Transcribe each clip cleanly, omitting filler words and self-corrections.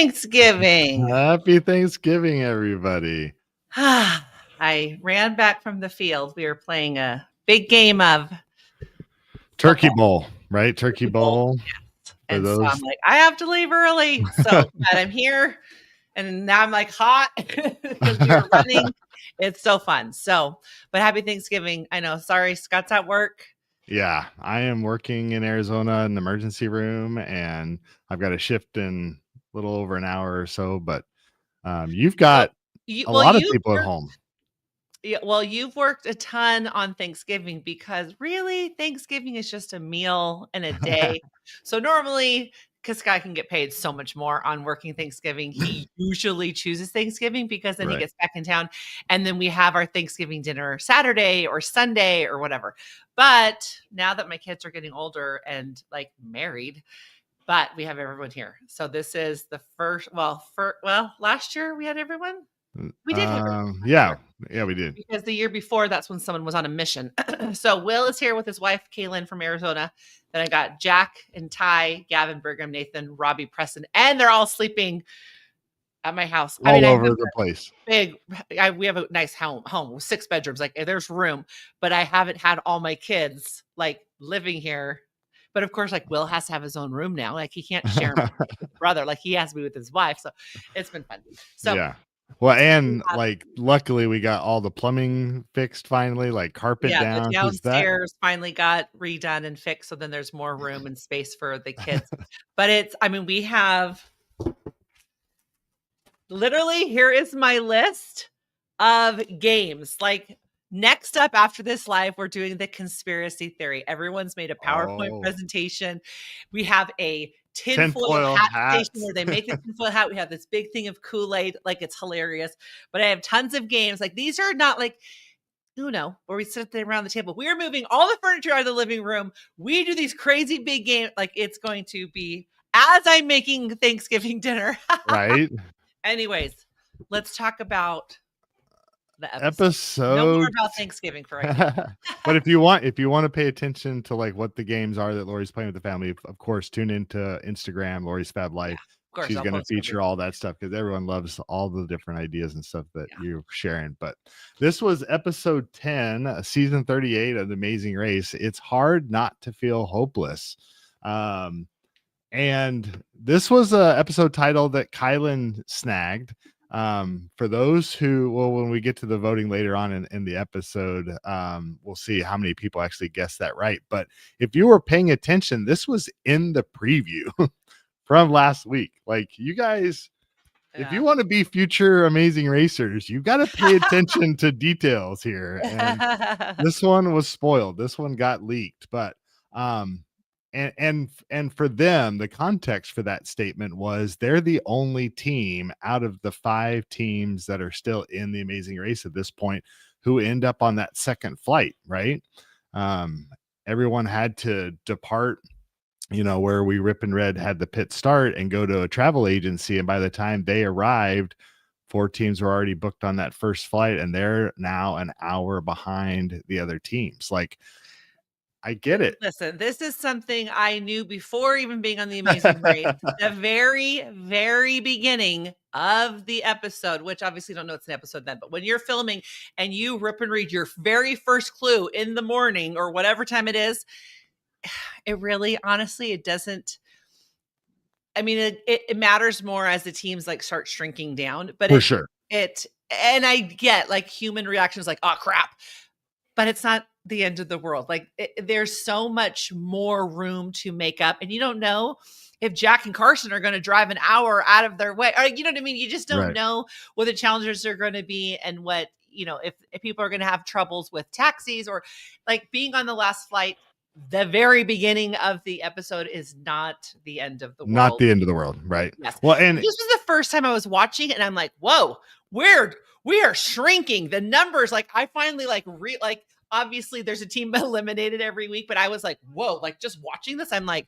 Thanksgiving. Happy Thanksgiving, everybody. I ran back from the field. We were playing a big game of Turkey football. Bowl, right? Turkey Bowl. Yes. For And so those. I'm like, I have to leave early. So glad I'm here. And now I'm like hot because we were running. It's so fun. So, but happy Thanksgiving. I know. Sorry, Scott's at work. Yeah, I am working in Arizona in the emergency room, and I've got a shift in a little over an hour or so. But you've got a lot of people at home. Yeah, well, you've worked a ton on Thanksgiving because really Thanksgiving is just a meal and a day. So normally, because Scott can get paid so much more on working Thanksgiving, he usually chooses Thanksgiving because then he gets back in town. And then we have our Thanksgiving dinner Saturday or Sunday or whatever. But now that my kids are getting older and like married, but we have everyone here. So this is the first, last year we had everyone. We did have everyone. Yeah, we did. Because the year before, that's when someone was on a mission. So Will is here with his wife, Kaylin from Arizona. Then I got Jack and Ty, Gavin, Brigham, Nathan, Robbie, Preston, and they're all sleeping at my house. All over the place. We have a nice home with 6 bedrooms. Like there's room, but I haven't had all my kids like living here. But of course, like Will has to have his own room now. Like he can't share with his brother. Like he has to be with his wife. So it's been fun. So yeah. Well, and like luckily we got all the plumbing fixed finally, like carpet down. The downstairs finally got redone and fixed. So then there's more room and space for the kids. But we have literally, here is my list of games. Like next up after this live, we're doing the conspiracy theory. Everyone's made a PowerPoint presentation. We have a tinfoil hat station where they make the tinfoil hat. We have this big thing of Kool-Aid. Like it's hilarious. But I have tons of games. Like these are not like Uno, where we sit there around the table. We are moving all the furniture out of the living room. We do these crazy big games. Like it's going to be as I'm making Thanksgiving dinner. Right. Anyways, let's talk about the episode. No more about Thanksgiving for right now. But if you want to pay attention to like what the games are that Lori's playing with the family, of course, tune into Instagram, Lori's Fab Life. Yeah, she's going to feature all that stuff because everyone loves all the different ideas and stuff that you're sharing. But this was episode 10, season 38 of The Amazing Race. It's hard not to feel hopeless. And this was a episode title that Kylan snagged. For those who, when we get to the voting later on in the episode, we'll see how many people actually guessed that right. But if you were paying attention, this was in the preview from last week. Like you guys, if you want to be future amazing racers, you got to pay attention to details here. And this one was spoiled. This one got leaked, but, and for them, the context for that statement was they're the only team out of the 5 teams that are still in the Amazing Race at this point who end up on that second flight, right? Everyone had to depart, where we Rip and Red had the pit start and go to a travel agency. And by the time they arrived, 4 teams were already booked on that first flight, and they're now an hour behind the other teams. Like, I get it. Listen, this is something I knew before even being on The Amazing Race. The very, very beginning of the episode, which obviously don't know it's an episode then, but when you're filming and you rip and read your very first clue in the morning or whatever time it is, it really, honestly, it doesn't. I mean, it matters more as the teams like start shrinking down, but for sure. And I get like human reactions like, oh crap, but it's not the end of the world. Like there's so much more room to make up, and you don't know if Jack and Carson are going to drive an hour out of their way, or you know what I mean? You just don't know what the challenges are going to be, and what, if people are going to have troubles with taxis or like being on the last flight. The very beginning of the episode is not the end of the world. Not the end of the world, right? Yes. Well, and this was the first time I was watching, and I'm like, whoa, weird. We are shrinking. The numbers, like I finally obviously there's a team eliminated every week, but I was like, whoa, like just watching this, I'm like,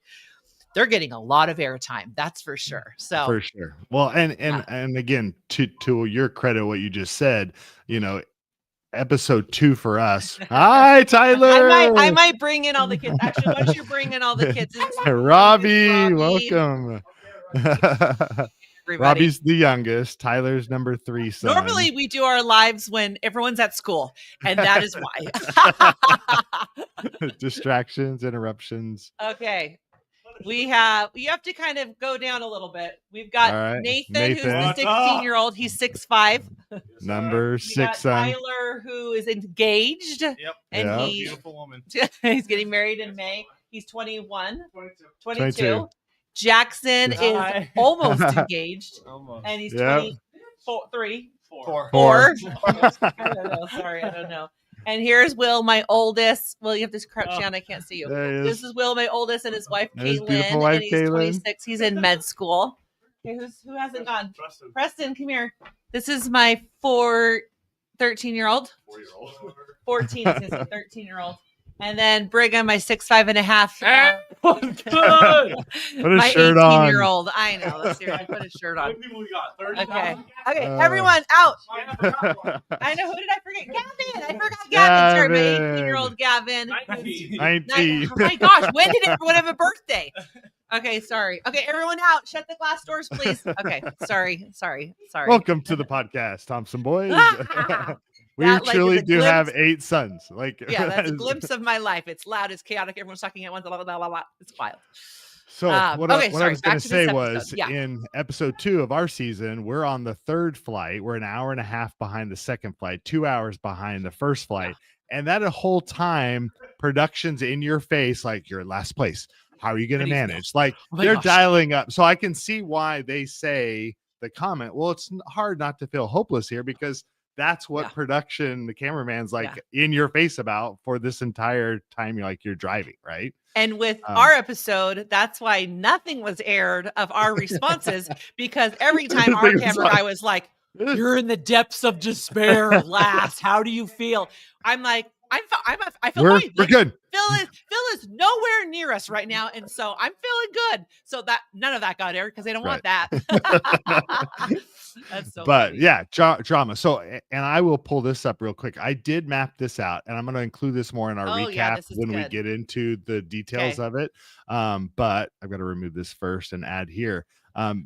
they're getting a lot of airtime. That's for sure. So for sure. Well, and again, to your credit, what you just said, episode 2 for us. Hi, Tyler. I might bring in all the kids. Actually, once you bring in all the kids, Robbie, welcome. everybody. Robbie's the youngest. Tyler's number 3 son. Normally we do our lives when everyone's at school, and that is why. Distractions, interruptions. Okay. You have to kind of go down a little bit. We've All got right. Nathan, who's the 16-year-old. He's 6'5". Number 6 son. Tyler, who is engaged. Yep. And Yep. Beautiful woman. he's getting married in May. He's 21. 22. 22. Jackson is almost engaged. Almost. And he's Yep. 23. Four. 4. I don't know. Sorry, I don't know. And here's Will, my oldest. Will, you have to crouch down. I can't see you. There he is. This is Will, my oldest, and his wife, There's Caitlin. beautiful wife, and he's Caitlin. 26. He's in med school. Okay, who hasn't gone? Preston, come here. This is my 13-year-old. 14 is his 13-year-old. And then Brigham, my 6'5.5". Put a my shirt on. 18-year-old. I know. Let's see. I put a shirt How on. many people we got? 30? Okay. Okay. Everyone out. I know. Who did I forget? Gavin. I forgot Gavin. Sorry, my Gavin. 18-year-old Gavin. 19. Oh my gosh. When did everyone have a birthday? Okay. Sorry. Okay. Everyone out. Shut the glass doors, please. Okay. Sorry. Welcome to the podcast, Thompson boys. We That, like, truly is a do have glimpse- 8 sons. Like, Yeah, that's a that is- glimpse of my life. It's loud, it's chaotic, everyone's talking at once, blah, blah, blah, blah, blah. It's wild. So what I sorry, was going back to to this say was episode. Yeah. in episode 2 of our season, we're on the 3rd flight. We're an hour and a half behind the 2nd flight, 2 hours behind the 1st flight. And that whole time, production's in your face, like you're in last place. How are you going How to do you feel? manage? Like Oh my they're gosh. dialing up. So I can see why they say the comment, well, it's hard not to feel hopeless here because that's what Yeah. production, the cameraman's like in your face about for this entire time you're driving, right? And with our episode, that's why nothing was aired of our responses because every time our camera guy was like, "You're in the depths of despair, Lass. How do you feel?" I'm like, I feel We're fine. good. Phil is nowhere near us right now, and so I'm feeling good. So that none of that got aired because they don't want that. That's so. But funny. yeah, drama. So, and I will pull this up real quick. I did map this out, and I'm going to include this more in our Oh, yeah, recap this is when we good. get into the details of it. But I've got to remove this first and add here.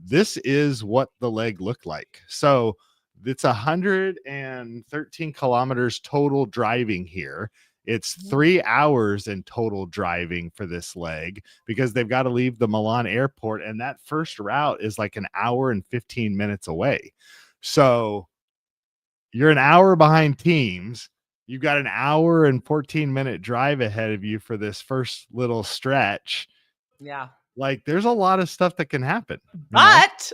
This is what the leg looked like. So it's 113 kilometers total driving here. It's 3 hours in total driving for this leg because they've got to leave the Milan airport. And that first route is like an hour and 15 minutes away. So you're an hour behind teams. You've got an hour and 14-minute drive ahead of you for this first little stretch. Yeah. Like there's a lot of stuff that can happen. But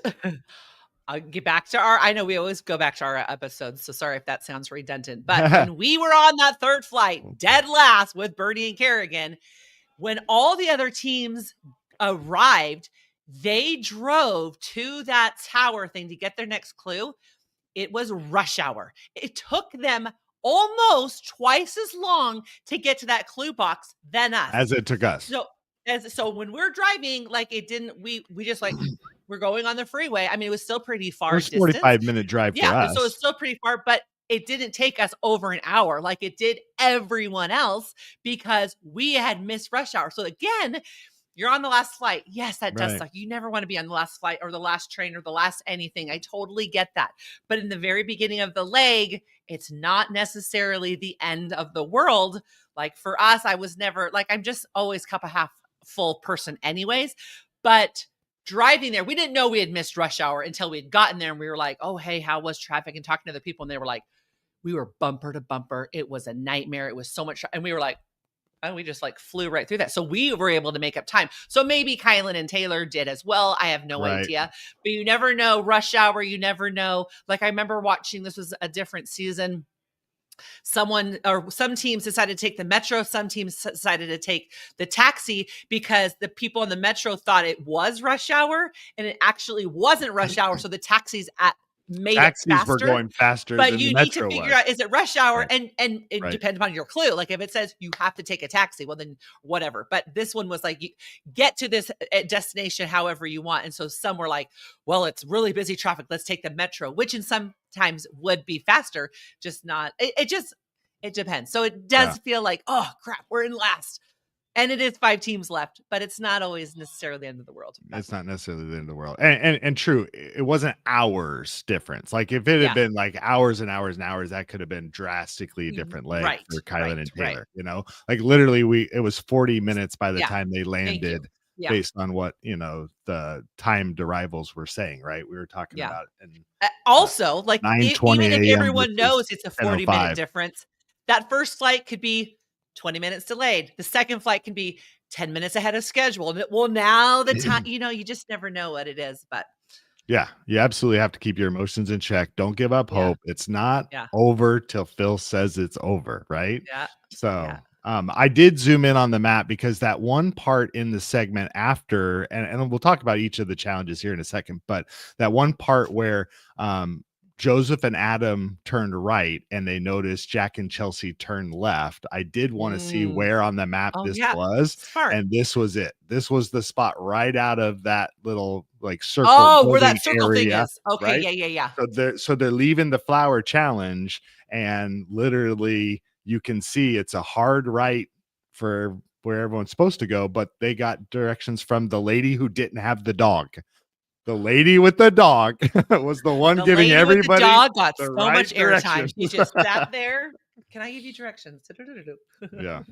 I'll get back to I know we always go back to our episodes, so sorry if that sounds redundant. But when we were on that 3rd flight, dead last with Bernie and Kerrigan, when all the other teams arrived, they drove to that tower thing to get their next clue. It was rush hour. It took them almost twice as long to get to that clue box than us. As it took us. So when we're driving, like it didn't, we just like we're going on the freeway. I mean, it was still pretty far. It was 45-minute drive for us. So it's still pretty far, but it didn't take us over an hour like it did everyone else because we had missed rush hour. So again, you're on the last flight. Yes, that does suck. You never want to be on the last flight or the last train or the last anything. I totally get that. But in the very beginning of the leg, it's not necessarily the end of the world. Like for us, I was never like, I'm just always cup of half full person anyways. But driving there, we didn't know we had missed rush hour until we had gotten there and we were like, oh, hey, how was traffic? And talking to other people. And they were like, we were bumper to bumper. It was a nightmare. It was so much. And we were like, and we just like flew right through that. So we were able to make up time. So maybe Kylan and Taylor did as well. I have no idea, but you never know. Rush hour. You never know. Like I remember watching, this was a different season. Some teams decided to take the metro. Some teams decided to take the taxi because the people on the metro thought it was rush hour and it actually wasn't rush hour. So the taxis made Taxis it faster. were going faster, but than you the need metro to figure was. out, is it rush hour? Right. And it depends on your clue. Like if it says you have to take a taxi, well then whatever. But this one was like, you get to this destination however you want. And so some were like, well, it's really busy traffic. Let's take the metro, which in sometimes would be faster, just not. It depends. So it does feel like, oh crap, we're in last. And it is 5 teams left, but it's not always necessarily the end of the world. But It's not necessarily the end of the world. And true, it wasn't hours difference. Like if it had yeah. been like hours and hours and hours, that could have been drastically different leg Right, for Kylan right, and right. Taylor, you know? Like literally it was 40 minutes by the Yeah, time they thank you. landed Yeah, based on what, the timed arrivals were saying, right? We were talking yeah. about in Also, like, e 9:20 even if a.m. everyone versus knows it's a 40-minute 10:05. difference, that first flight could be 20 minutes delayed. The second flight can be 10 minutes ahead of schedule. And well, now the time, you just never know what it is, but Yeah, you absolutely have to keep your emotions in check. Don't give up yeah, hope. It's not yeah, over till Phil says it's over, right? yeah, So, yeah. I did zoom in on the map because that one part in the segment after, and we'll talk about each of the challenges here in a second, but that one part where Joseph and Adam turned right and they noticed Jack and Chelsea turned left. I did want to see Mm. where on the map Oh, this yeah. was, Smart. and this was it. This was the spot right out of that little like circle Oh, where building that circle thing area, is. Okay, right? yeah, yeah, yeah. So they're leaving the flower challenge, and literally you can see it's a hard right for where everyone's supposed to go, but they got directions from the lady who didn't have the dog. The lady with the dog was the one The giving lady with the everybody dog got the so right much airtime. directions. She just sat there. "Can I give you directions?" Yeah.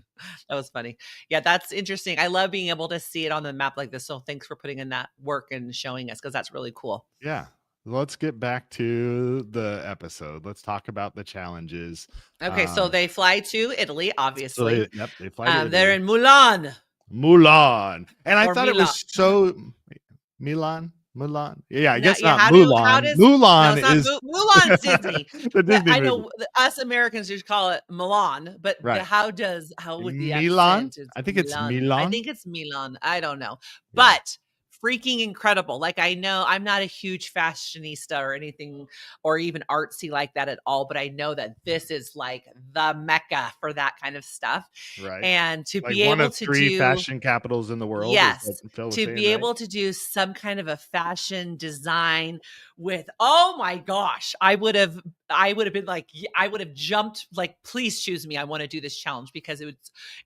That was funny. Yeah, that's interesting. I love being able to see it on the map like this, so thanks for putting in that work and showing us because that's really cool. Yeah. Let's get back to the episode. Let's talk about the challenges. Okay, so Um, they fly to Italy, so obviously. they fly to They're Italy. in Mulan Mulan. And I or thought it Milan. was so Milan, Mulan. Yeah, I No, guess yeah, not how Mulan. does no, Mulan it's not is Mulan's Disney, the but Disney I movie. know us Americans just call it Milan, but Right. how with the Milan? accent, it's I think it's Milan. I Milan. think it's Milan, I don't know, Yeah. but freaking incredible. Like, I know I'm not a huge fashionista or anything or even artsy like that at all, but I know that this is like the mecca for that kind of stuff, Right. and to Like be one able of to 3 do fashion capitals in the world is what yes, Phil was to saying, be right? able to do some kind of a fashion design with oh my gosh, I would have been like I would have jumped like please choose me. I want to do this challenge because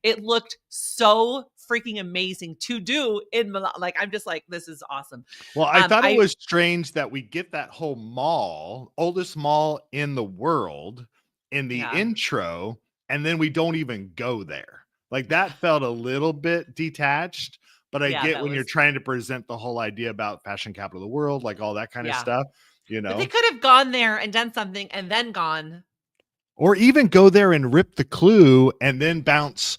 it looked so freaking amazing to do in Milan. Like I'm just like this is awesome. Well, I thought it I was strange that we get that whole mall, oldest mall in the world, in the yeah. intro, and then we don't even go there. Like that felt a little bit detached, but I Yeah, get that when you're was trying to present the whole idea about fashion capital of the world, like all that kind of yeah. stuff, But they could have gone there and done something and then gone. or even go there and rip the clue and then bounce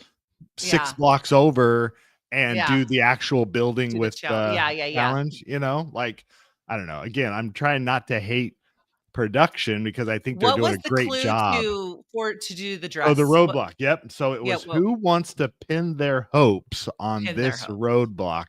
6 Yeah. blocks over and Yeah. do the actual building Do the with challenge. the Yeah, yeah, yeah. challenge, like, I don't know. Again, I'm trying not to hate production because I think they're What doing was a the great clue job. to do the Oh, the dress? What roadblock, yep. So it yeah, was well, who wants to pin their hopes on pin their this hope. roadblock?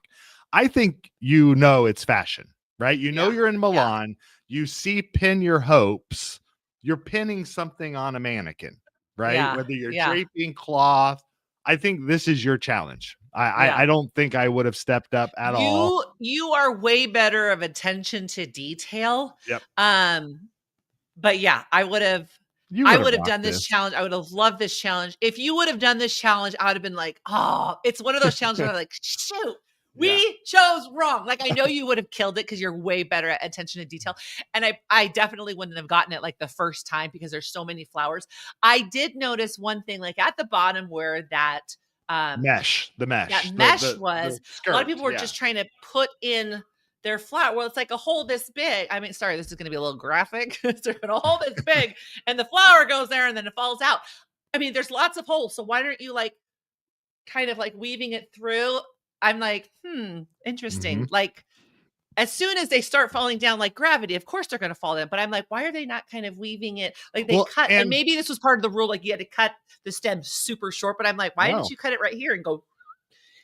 I think it's fashion, right? You know Yeah. you're in Yeah. Milan, you see pin your hopes, you're pinning something on a mannequin, right? Yeah. Whether you're Yeah. draping cloth, I think this is your challenge. Yeah. I don't think I would have stepped up at all. You are way better of attention to detail. Yep. Um, but yeah, You I would have would have rocked done this this. challenge. I would have loved this challenge. If you would have done this challenge, I would have been like, oh, it's one of those challenges where I'm like, shoot, Yeah. we chose wrong. Like I know you would have killed it because you're way better at attention to detail. And I definitely wouldn't have gotten it like the first time because there's so many flowers. I did notice one thing, like at the bottom where The that mesh, mesh the was, a lot of skirt, people were yeah. just trying to put in their flower. Well, it's like a hole this big. I mean, sorry, this is going to be a little graphic. They're going to hole this big, and the flower goes there, and then it falls out. I mean, there's lots of holes. So why aren't you like kind of like weaving it through? I'm like, interesting. Mhm. Like as soon as they start falling down like gravity, of course they're going to fall down. But I'm like, why are they not kind of weaving it? Like they Well, cut, and and maybe this was part of the rule. Like you had to cut the stem super short. But I'm like, why didn't no. you cut it right here and go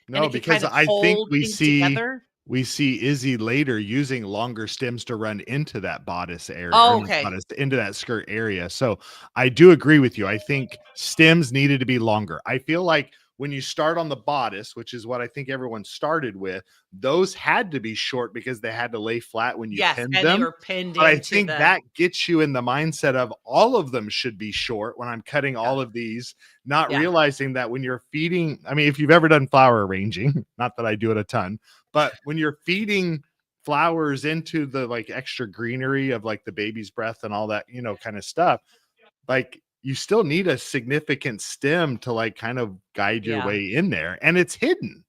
and No, it could because kind of I think hold things together. we see Izzy later using longer stems to run into that bodice area or Oh, not okay. bodice, into that skirt area. So I do agree with you. I think stems needed to be longer. I feel like when you start on the bodice, which is what I think everyone started with, those had to be short because they had to lay flat when you Yes, pinned and they them. were pinned But I into think the that gets you in the mindset of all of them should be short when I'm cutting yeah, all of these, not yeah, realizing that when you're feeding, I mean, if you've ever done flower arranging, not that I do it a ton, but when you're feeding flowers into the like extra greenery of like the baby's breath and all that, kind of stuff, like you still need a significant stem to like kind of guide your yeah, way in there. And it's hidden.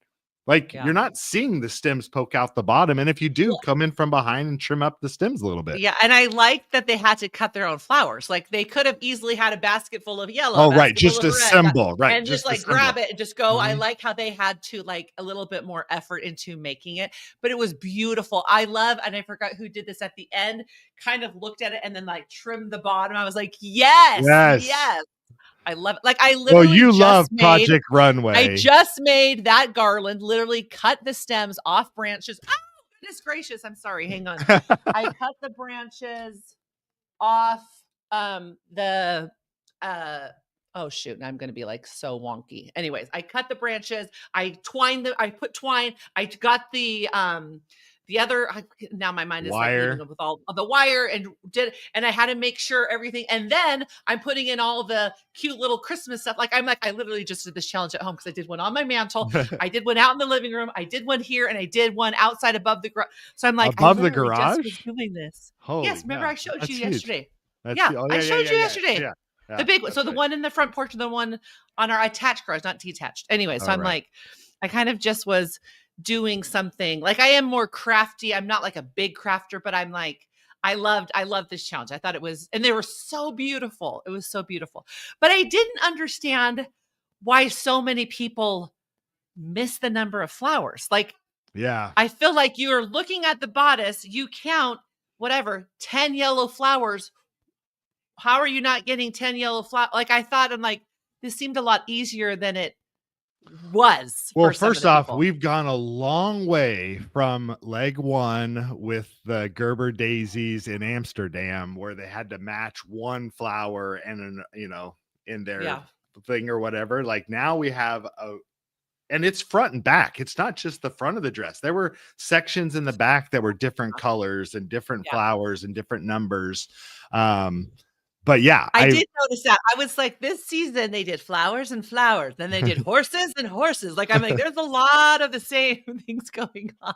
Like you're yeah. not seeing the stems poke out the bottom. And if you do, Well, come in from behind and trim up the stems a little bit. yeah, and I like that they had to cut their own flowers. Like, they could have easily had a basket full of yellow, Oh, right. basket full Just of a red, symbol. Right. and just, Just a like, symbol. grab it and just go. I Mhm. like how they had to, like, a little bit more effort into making it, but it was beautiful. I love and I forgot who did this at the end, kind of looked at it and then, like, trimmed the bottom. I was like, "Yes, Yes. yes." I love it. Like, I Well, literally you love just made Project I Runway. just made that garland, literally cut the stems off branches. Oh, goodness gracious, I'm sorry, hang on. I cut the branches off the oh shoot, now I'm going to be like so wonky. Anyways, I cut the branches, I put twine, I got the other now my mind is like leaving Wire. them with all of the wire and I had to make sure everything, and then I'm putting in all the cute little Christmas stuff. Like I literally just did this challenge at home because I did one on my mantle, I did one out in the living room, I did one here, and I did one outside above the garage. So I'm like, I Above the literally just was garage? doing this. Yes, Holy remember cow. I showed you That's huge. yesterday. That's Yeah, oh, I yeah, yeah, showed yeah, you yeah, yesterday. yeah. The Yeah, big one. that's So the right. one in the front porch and the one on our attached garage, not detached. Anyway, so All I'm right. like, I kind of just was doing something. Like, I am more crafty. I'm not like a big crafter, but I'm like, I loved this challenge. I thought it was, and they were so beautiful. It was so beautiful. But I didn't understand why so many people miss the number of flowers. Like, Yeah. I feel like you're looking at the bodice, you count whatever, 10 yellow flowers. How are you not getting 10 yellow flowers? Like, I thought, I'm like, this seemed a lot easier than it was Well, for some of first the off, people. we've gone a long way from leg one with the Gerber daisies in Amsterdam, where they had to match one flower and in their Yeah. thing or whatever. Like now we have and it's front and back. It's not just the front of the dress. There were sections in the back that were different colors and different Yeah. flowers and different numbers. Um, but yeah, I did notice that. I was like, this season they did flowers and flowers. Then they did horses and horses. Like, I'm like, there's a lot of the same things going on.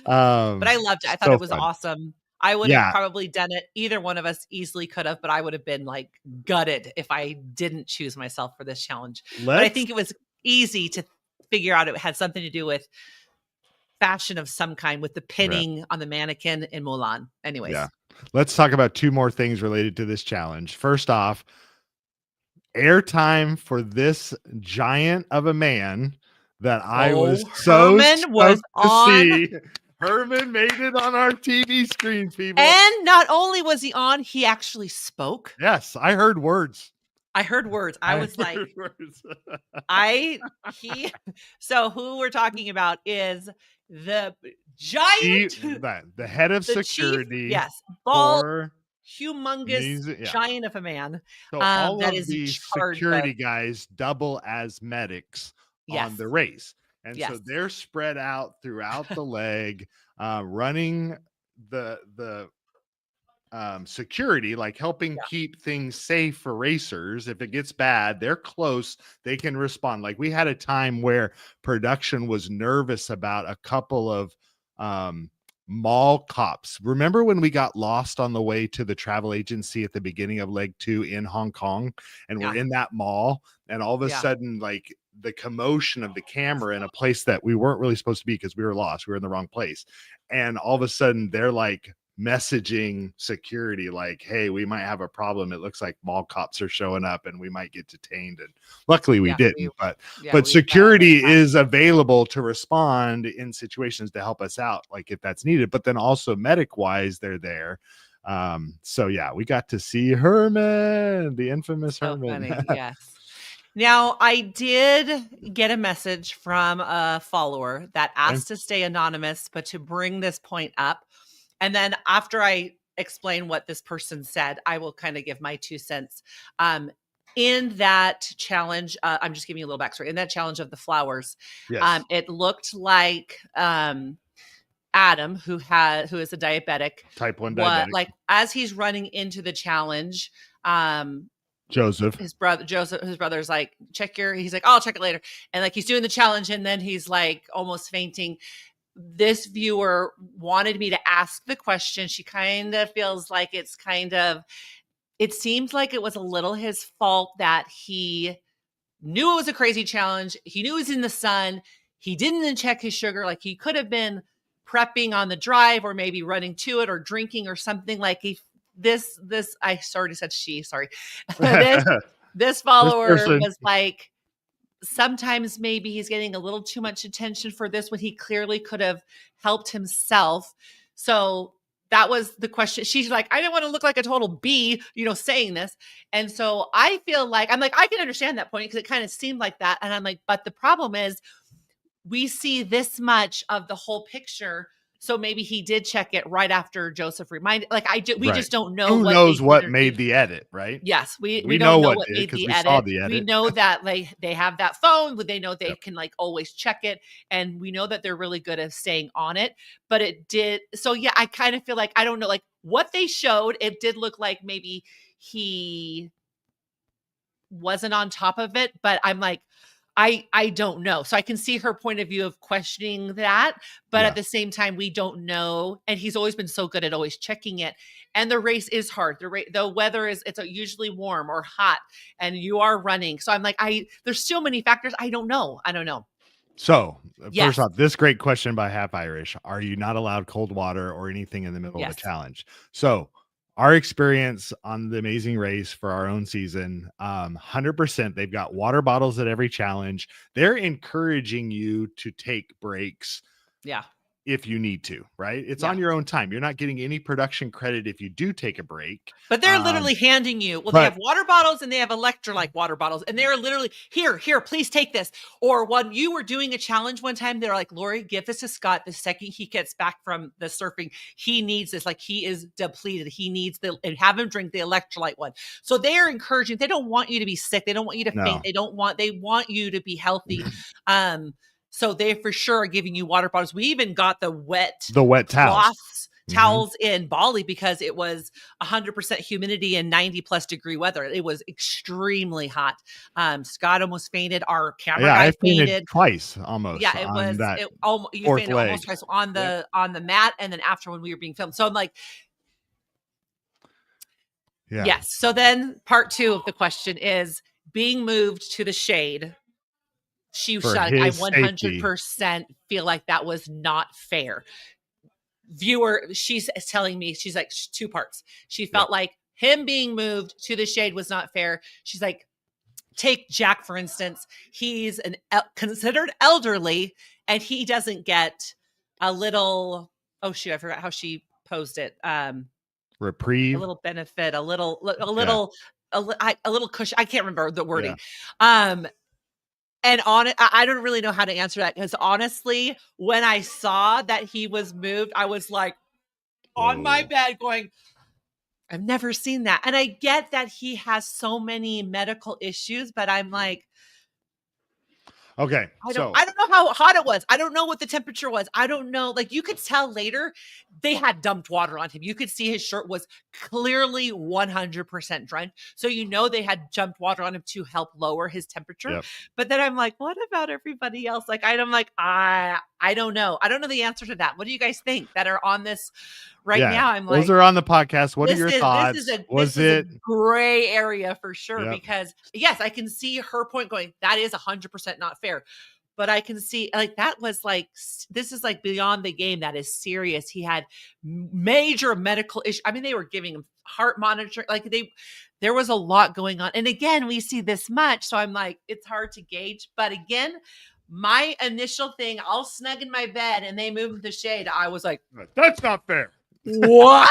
But I loved it. I thought so it was fun. awesome. I would have Yeah, probably done it. Either one of us easily could have, but I would have been like gutted if I didn't choose myself for this challenge. But I let's think it was easy to figure out it had something to do with fashion of some kind with the right. pinning on the mannequin in Mulan. Yeah. Anyways. Let's talk about two more things related to this challenge. First off, airtime for this giant of a man that I was Oh, so Herman was stoked to on, see. Herman made it on our TV screens, people. and not only was he on, he actually spoke. Yes, I heard words. I heard words. I I was heard like, words. I he so who we're talking about is the He giant, the head of the chief, security yes, bald, for humongous music. Yeah. giant of a man, So all that of is in the charge of, security guys double as medics on yes, the race. And so yes, they're spread out throughout the leg, running the security, like helping yeah, keep things safe for racers. If it gets bad, they're close, they can respond. Like we had a time where production was nervous about a couple of um mall cops. Remember when we got lost on the way to the travel agency at the beginning of leg 2 in Hong Kong, and we're yeah, in that mall, and all of a yeah, sudden like the commotion of the camera in a place that we weren't really supposed to be because we were lost, we were in the wrong place, and all of a sudden they're like messaging security like, hey, we might have a problem, it looks like mall cops are showing up and we might get detained. And luckily we yeah, we, didn't, but yeah, we got away security fast. is available to respond in situations to help us out, like if that's needed, but then also medic wise they're there. So yeah, we got to see Herman, the infamous So Herman. funny. Yes. Now, I did get a message from a follower that Okay. asked to stay anonymous, but to bring this point up. And then after I explain what this person said, I will kind of give my 2 cents. Um, in that challenge, I'm just giving you a little backstory. In that challenge of the flowers, Yes. it looked like Adam, who is a diabetic, Type 1 what diabetic. like as he's running into the challenge, um, Joseph. his brother Joseph, his brother's like, he's like, "Oh, I'll check it later," and like he's doing the challenge, and then he's like almost fainting. This viewer wanted me to ask the question. She kind of feels like it seems like it was a little his fault that he knew it was a crazy challenge. He knew he was in the sun. He didn't check his sugar. Like he could have been prepping on the drive or maybe running to it or drinking or something. Like if this I already said she, sorry. this this This follower person. was like, sometimes maybe he's getting a little too much attention for this when he clearly could have helped himself. So that was the question. She's like, I didn't want to look like a total B, saying this. And so I feel like, I'm like, I can understand that point because it kind of seemed like that. And I'm like, but the problem is we see this much of the whole picture. So maybe he did check it right after Joseph reminded, like we Right. just don't know Who what they knows did what or made did. the edit, right? Yes, we We know don't know what what did made because the we saw edit. the We edit. know that like they have that phone, they know they Yep. can like always check it, and we know that they're really good at staying on it. But it did so yeah, I kind of feel like I don't know, like what they showed, it did look like maybe he wasn't on top of it, but I'm like, I don't know. So I can see her point of view of questioning that, but at Yeah. the same time, we don't know. And he's always been so good at always checking it. And the race is hard. The weather it's usually warm or hot, and you are running. So I'm like, there's so many factors. I don't know. I don't know. So, first Yes, off, this great question by Half Irish. Are you not allowed cold water or anything in the middle of a yes, challenge? So, our experience on the Amazing Race for our own season, 100%, they've got water bottles at every challenge. They're encouraging you to take breaks yeah. if you need to, right? It's Yeah. on your own time. You're not getting any production credit if you do take a break. But they're literally handing you, well, they But have water bottles and they have electrolyte water bottles. And they're literally, here, please take this. Or when you were doing a challenge one time, they're like, Lori, give this to Scott. The second he gets back from the surfing, he needs this. Like he is depleted. He needs and have him drink the electrolyte one. So they are encouraging, they don't want you to be sick. They don't want you to faint. no, They want you to be healthy. Um, so they for sure are giving you water bottles. We even got the wet the wet towels. cloths, Mhm. towels in Bali because it was 100% humidity and 90 plus degree weather. It was extremely hot. Scott almost fainted. Our camera Yeah, I guy fainted fainted. twice almost Yeah, it on was that it almost you 4th fainted leg. almost twice on Yep. the mat and then after when we were being filmed. So I'm like, Yeah. yes. So then part two of the question is being moved to the shade. She was For like, I his safety. 100% feel like that was not fair. Viewer, she's telling me, she's like, two parts. She Yep. felt like him being moved to the shade was not fair. She's like, take Jack, for instance. He's considered elderly, and he doesn't get a little, oh shoot, I forgot how she posed it. A Reprieve. little benefit, a little, Yeah. a little cushion. I can't remember the Yeah. wording. And on it, I don't really know how to answer that because honestly, when I saw that he was moved, I was like on my Whoa. bed going, I've never seen that. And I get that he has so many medical issues, but I'm like, Okay. So, I don't know how hot it was. I don't know what the temperature was. I don't know. Like you could tell later they had dumped water on him. You could see his shirt was clearly 100% drenched. So they had dumped water on him to help lower his temperature. yep. But then I'm like, what about everybody else? Like I'm like, I don't know. I don't know the answer to that. What do you guys think that are on this right Yeah. now? I'm Those like, are on the podcast. What are your thoughts? this Was is a it? gray area for sure Yep. because yes, I can see her point going, that is 100% not fair. But I can see like that was like this is like beyond the game. That is serious. He had major medical issues. I mean, they were giving him heart monitor. Like there was a lot going on. And again, we see this much, so I'm like, it's hard to gauge. But again, my initial thing, I'll snug in my bed and they move the shade. I was like, That's not fair. what?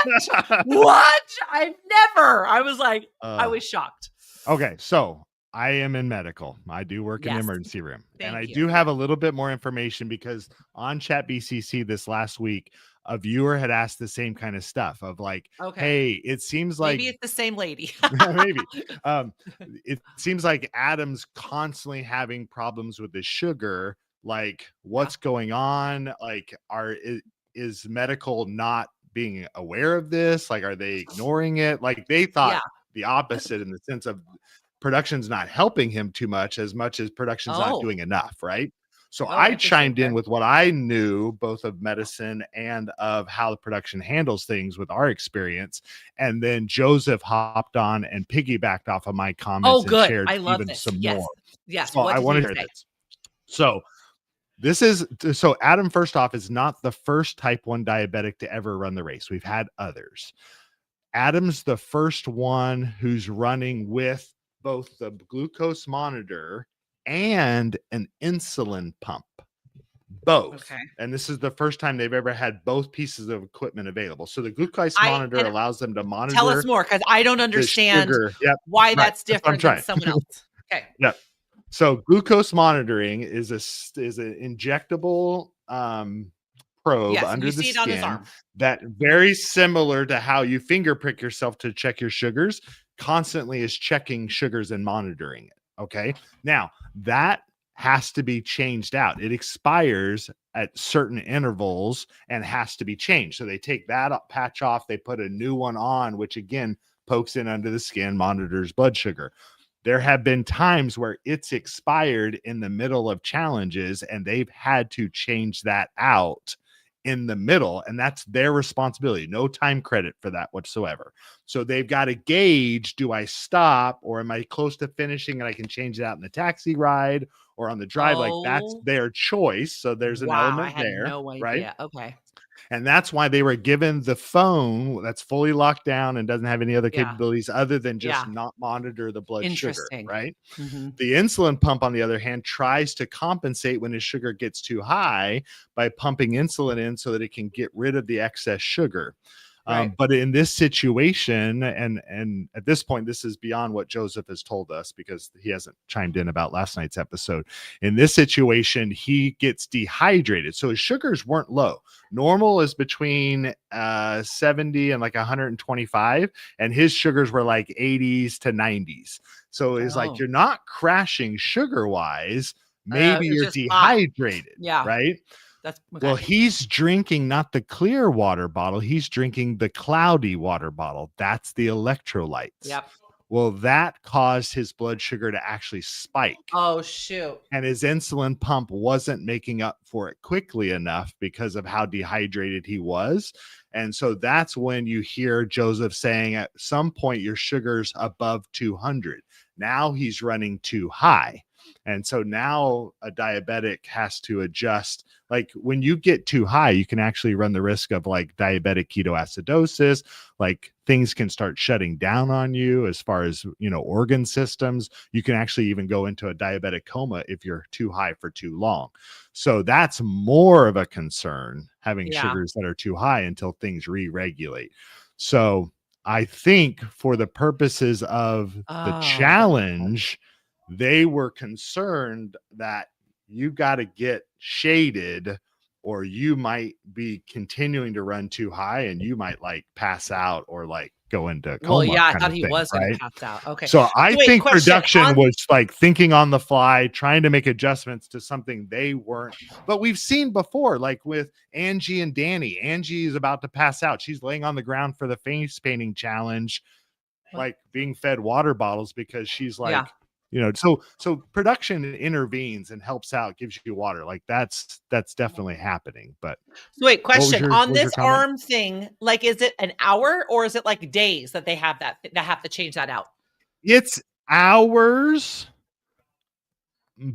What? I've never. I was like, I was shocked. Okay, so I am in medical. I do work in the Yes. emergency room. And Thank I you. do have a little bit more information because on Chat BCC this last week, a viewer had asked the same kind of stuff of like, Okay. "Hey, it seems like." Maybe it's the same lady. Maybe. Um, it seems like Adam's constantly having problems with the sugar. Like, Yeah. what's going on? Like, is medical not being aware of this? Like, are they ignoring it? Like, they Yeah. thought the opposite in the sense of production's not helping him too much as production's not Oh. doing enough, right? So Oh, I interesting. chimed in Okay. with what I knew both of medicine and of how the production handles things with our experience. And then Joseph hopped on and piggybacked off of my Oh, comments and good. shared I love even this. some Yes. more. Yes. So What I did want to he share say? this. So this is so Adam, first off, is not the first type 1 diabetic to ever run the race. We've had others. Adam's the first one who's running with both the glucose monitor and an insulin pump. Both. Okay. And this is the first time they've ever had both pieces of equipment available. So the glucose I monitor and allows them to tell us monitor more because I don't the understand sugar. Yep. why Right. that's That's what I'm different than trying. someone else. Okay. Yep. So glucose monitoring is is an injectable probe Yes, and under you the see it on his skin arm. that, very similar to how you finger prick yourself to check your sugars, constantly is checking sugars and monitoring it. Okay. Now that has to be changed out. It expires at certain intervals and has to be changed. So they take that patch off, they put a new one on, which again pokes in under the skin, monitors blood sugar. There have been times where it's expired in the middle of challenges and they've had to change that out in the middle, and that's their responsibility. No time credit for that whatsoever. So they've got to gauge, do I stop or am I close to finishing and I can change it out in the taxi ride or on the drive? Like, that's Oh, their choice. So there's an wow, I element had there, no right? idea. Okay. And that's why they were given the phone that's fully locked down and doesn't have any other Yeah. capabilities other than just Yeah. not monitor the blood sugar, Interesting. right? Mhm. The insulin pump, on the other hand, tries to compensate when his sugar gets too high by pumping insulin in so that it can get rid of the excess sugar. Right. But in this situation, and at this point, this is beyond what Joseph has told us because he hasn't chimed in about last night's episode. In this situation, he gets dehydrated, so his sugars weren't low. Normal is between 70 and like 125, and his sugars were like 80s to 90s. So it's like Oh. you're not crashing sugar wise. Maybe It's you're just hot. dehydrated, Yeah. right? That's Well, okay. he's drinking not the clear water bottle, he's drinking the cloudy water bottle. That's the electrolytes. Yep. Well, that caused his blood sugar to actually spike, Oh, shoot. and his insulin pump wasn't making up for it quickly enough because of how dehydrated he was. And so that's when you hear Joseph saying at some point your sugar's above 200. Now he's running too high. And so now a diabetic has to adjust. Like, when you get too high, you can actually run the risk of like diabetic ketoacidosis. Like, things can start shutting down on you as far as, organ systems. You can actually even go into a diabetic coma if you're too high for too long. So that's more of a concern, having Yeah. sugars that are too high until things re-regulate. So I think for the purposes of the Oh, that makes sense. challenge, they were concerned that you got to get shaded or you might be continuing to run too high and you might like pass out or like go into Well, coma yeah, I kind thought of he thing, was gonna right? pass out. Okay. So I So wait, think question production on was like thinking on the fly, trying to make adjustments to something they weren't. But we've seen before, like with Angie and Danny. Angie is about to pass out. She's laying on the ground for the face painting challenge, what? like being fed water bottles because she's Yeah. like, so production intervenes and helps out, gives you water. Like, that's definitely happening. But So wait, what was question, your on what was your this comment? arm thing, like, is it an hour or is it, like, days that they have that have to change that out? It's hours.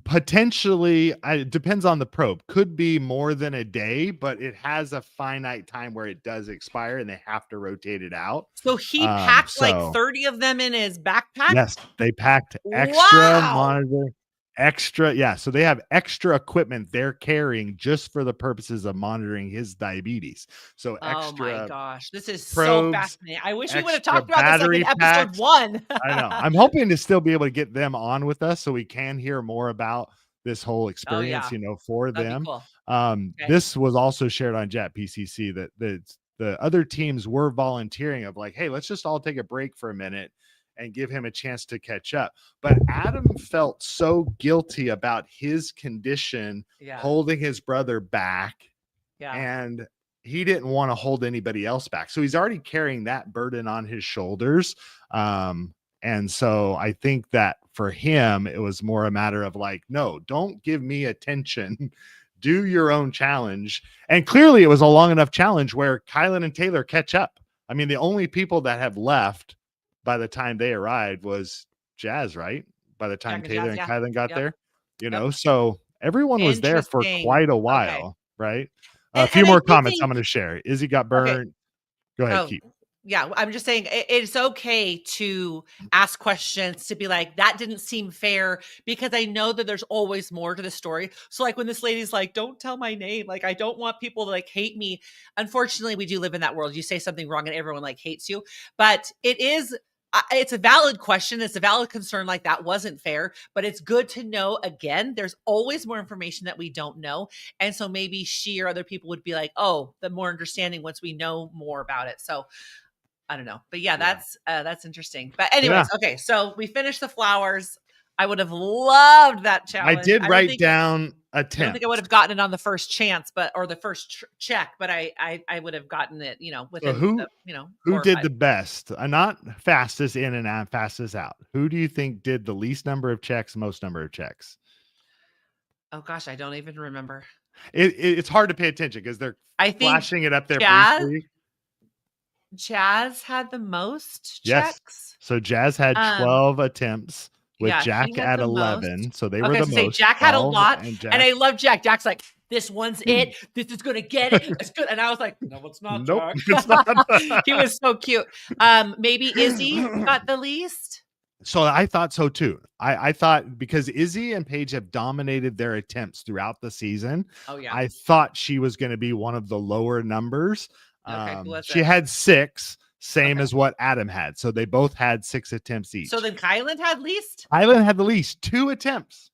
Potentially, it depends on the probe. Could be more than a day, but it has a finite time where it does expire and they have to rotate it out. So he packed, like, So 30 of them in his backpack? yes, they packed extra Wow! monitor, extra, yeah. So they have extra equipment they're carrying just for the purposes of monitoring his diabetes. So Oh my extra gosh, this is so probes, fascinating. I wish we would have extra talked about this, like, in battery episode packs. 1. I know. I'm hoping to still be able to get them on with us so we can hear more about this whole Oh, experience, yeah. for That'd be them. cool. Okay. This was also shared on Jet PCC that the other teams were volunteering of like, hey, let's just all take a break for a minute and give him a chance to catch up. But Adam felt so guilty about his condition Yeah. holding his brother back, Yeah. and he didn't want to hold anybody else back. So he's already carrying that burden on his shoulders. And so I think that for him, it was more a matter of like, no, don't give me attention. Do your own challenge. And clearly it was a long enough challenge where Kylan and Taylor catch up. I mean, the only people that have left by the time they arrived was Jazz, right? By the time Jack and Taylor Jazz, and yeah. Kylan got Yep. there, Yep. so everyone was there for Interesting. quite a Okay. while, right? A few And I more do comments I'm think going to share. Izzy got okay. burnt. Go ahead, Oh, keep. yeah, I'm just saying it's okay to ask questions, to be like, "That didn't seem fair," because I know that there's always more to the story. So, like, when this lady's like, "Don't tell my name," like, I don't want people to, like, hate me. Unfortunately, we do live in that world. You say something wrong and everyone, like, hates you. But it's a valid question. It's a valid concern, like, that wasn't fair, but it's good to know, again, there's always more information that we don't know, and so maybe she or other people would be like, "Oh, the more understanding once we know more about it." So, I don't know. But yeah, Yeah. that's interesting. But anyways, Yeah. okay, so we finished the flowers. I would have loved that I challenge. did write down I don't think I would attempts. have gotten it on the first chance, but or the first check, but I would have gotten it, So within who the, who 4 or did 5. the best? Not fastest in and out, fastest out. Who do you think did the least number of checks, most number of checks? Oh gosh, I don't even remember. It's hard to pay attention because they're I think flashing it up there Jazz briefly. Jazz had the most Yes. checks. So Jazz had Um 12 attempts with Yeah, he Jack had at the most. 11. So they were Okay, the so say most, Jack had a 12, lot, and and Jack. I love Jack. Jack's like, "This one's it. This is gonna get it. It's good." And I was like, "No, it's not, Nope, Jack." it's not. He was so cute. Maybe Izzy got the least? So I thought so too. I thought because Izzy and Paige have dominated their attempts throughout the season, Oh, yeah. I thought she was going to be one of the lower numbers. Okay, who was She it? had 6, same Okay. as what Adam had. So they both had 6 attempts So each. then Kylan had least? Island had the least 2 attempts.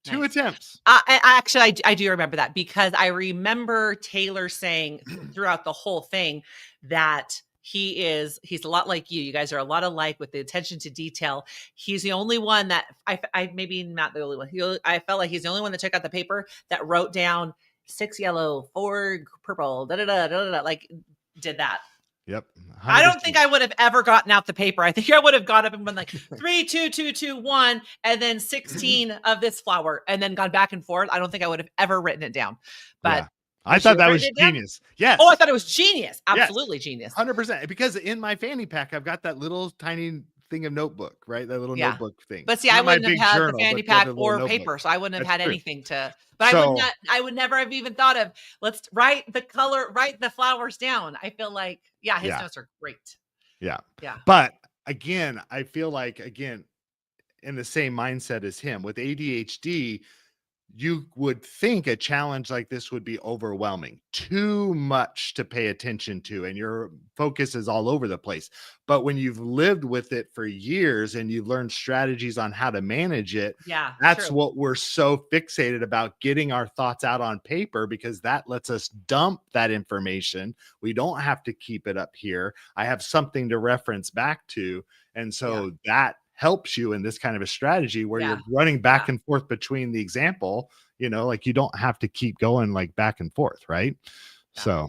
2 Nice. attempts. I do remember that because I remember Taylor saying throughout the whole thing that he's a lot like you. You guys are a lot alike with the attention to detail. He's the only one that I maybe not the only one. I felt like he's the only one that took out the paper that wrote down 6 yellow, 4 purple, da da da da da, like did that. Yep. I don't 100%. think I would have ever gotten out the paper. I think I would have got up and been like 3, 2, 2, 2, 1, and then 16 of this flower, and then gone back and forth. I don't think I would have ever written it down. But Yeah. I would you thought have that written was it down? genius. Yes. Oh, I thought it was genius. Yes. Absolutely genius. 100%. Because in my fanny pack, I've got that little tiny thing of notebook, right? That little Yeah. notebook thing. But see, I Not my wouldn't have big had the journal, fanny but the pack other little or notebook. paper, so I wouldn't have That's had true. anything to. But So I would never have even thought of let's write the color, write the flowers down. I feel like, yeah, his yeah, notes are great. yeah. Yeah. But again, I feel like in the same mindset as him with ADHD, you would think a challenge like this would be overwhelming, too much to pay attention to, and your focus is all over the place. But when you've lived with it for years and you've learned strategies on how to manage it, Yeah. that's True. what we're so fixated about, getting our thoughts out on paper, because that lets us dump that information. We don't have to keep it up here. I have something to reference back to. And so that helps you in this kind of a strategy where Yeah. you're running back and forth between the example, like you don't have to keep going like back and forth, right? Yeah. So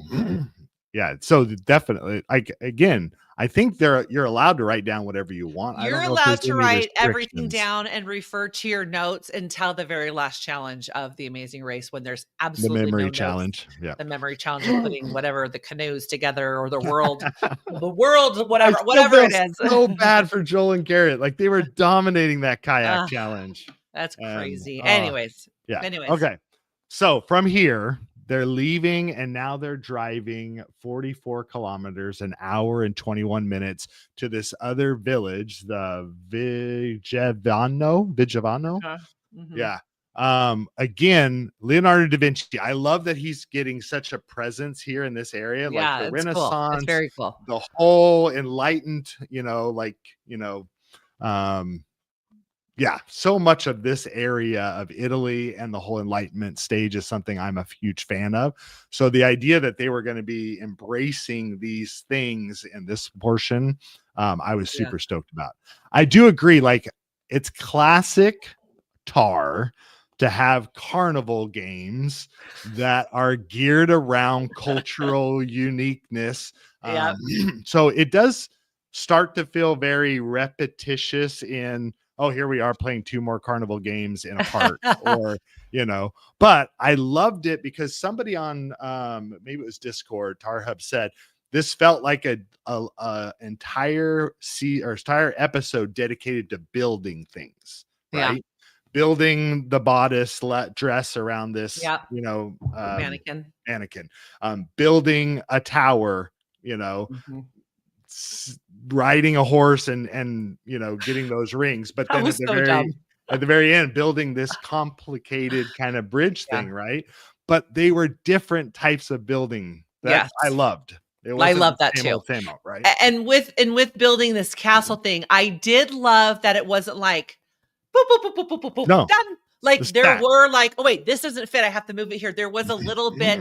yeah, so definitely, like, again, I think you're allowed to write down whatever you want. I You're don't know if allowed there's to any write everything restrictions. down and refer to your notes until the very last challenge of the Amazing Race when there's The absolutely no memory notes. challenge. Yeah. The memory challenge of putting whatever the canoes together or the world, I still whatever feel it is. so bad for Joel and Garrett. Like, they were dominating that kayak Ugh, challenge. that's And crazy. Anyways, yeah. anyways, Okay. So from here, they're leaving and now they're driving 44 kilometers, an hour and 21 minutes to this other village, the Vigevano. mhm. Yeah. Again, Leonardo da Vinci. I love that he's getting such a presence here in this area, like Yeah, the it's cool. It's Renaissance, very cool. the whole enlightened, like, um, Yeah, so much of this area of Italy and the whole Enlightenment stage is something I'm a huge fan of. So the idea that they were going to be embracing these things in this portion, I was Yeah. super stoked about. I do agree, like it's classic Tar to have carnival games that are geared around cultural uniqueness. Yep. Um, so it does start to feel very repetitious in, oh, here we are playing two more carnival games in a park, or but I loved it because somebody on maybe it was Discord, Tar Hub, said this felt like a entire episode dedicated to building things, Yeah. right? Building the bodice dress around this, Yep. Mannequin. mannequin, building a tower, you know, Mhm. riding a horse and getting those rings, but That then was so dumb. at the very end building this complicated kind of bridge Yeah. thing, right? But they were different types of building that Yes. I loved. It I wasn't love the that too. same old, right? And with building this castle thing, I did love that it wasn't like boop, boop, boop, boop, boop, boop, boop, No, done. the Like there stat. were like, oh wait, this doesn't fit. I have to move it here. There was a little bit,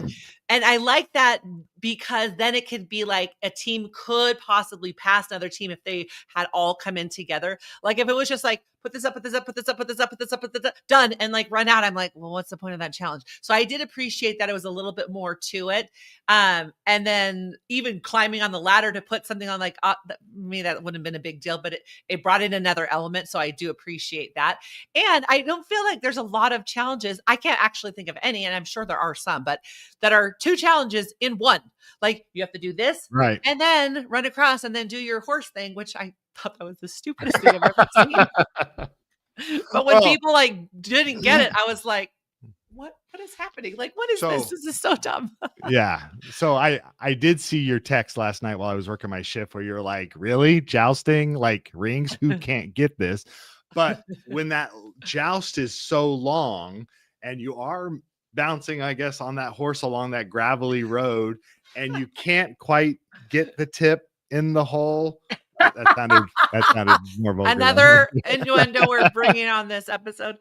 and I like that because then it could be like a team could possibly pass another team if they had all come in together. Like if it was just like put this up, put this up, put this up, put this up, put this up, put this up, done, and like run out. I'm like, well, what's the point of that challenge? So I did appreciate that it was a little bit more to it. And then even climbing on the ladder to put something on, like me, that wouldn't have been a big deal, but it brought in another element. So I do appreciate that. And I don't feel like there's a lot of challenges. I can't actually think of any, and I'm sure there are some, but that are two challenges in one. Like you have to do this Right. and then run across and then do your horse thing, which I thought that was the stupidest thing I've ever seen. But when Well, people like didn't get it, I was like, what is happening? Like, what is this? so This is so dumb. yeah. So I did see your text last night while I was working my shift where you're like, really? Jousting, like rings? Who can't get this? But when that joust is so long and you are bouncing, I guess, on that horse along that gravelly road and you can't quite get the tip in the hole. That sounded more vulgar. Another innuendo we're bringing on this episode.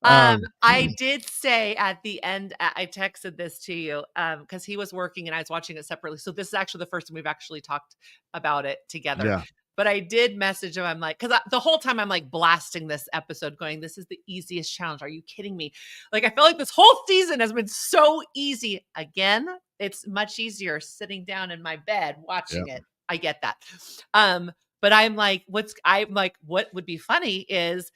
Um, I did say at the end, I texted this to you because he was working and I was watching it separately. So this is actually the first time we've actually talked about it together. yeah. But I did message him. I'm like, because the whole time I'm like blasting this episode, going, "This is the easiest challenge. Are you kidding me?" Like I feel like this whole season has been so easy. Again, it's much easier sitting down in my bed Yeah. watching it. I get that. But I'm like, what would be funny is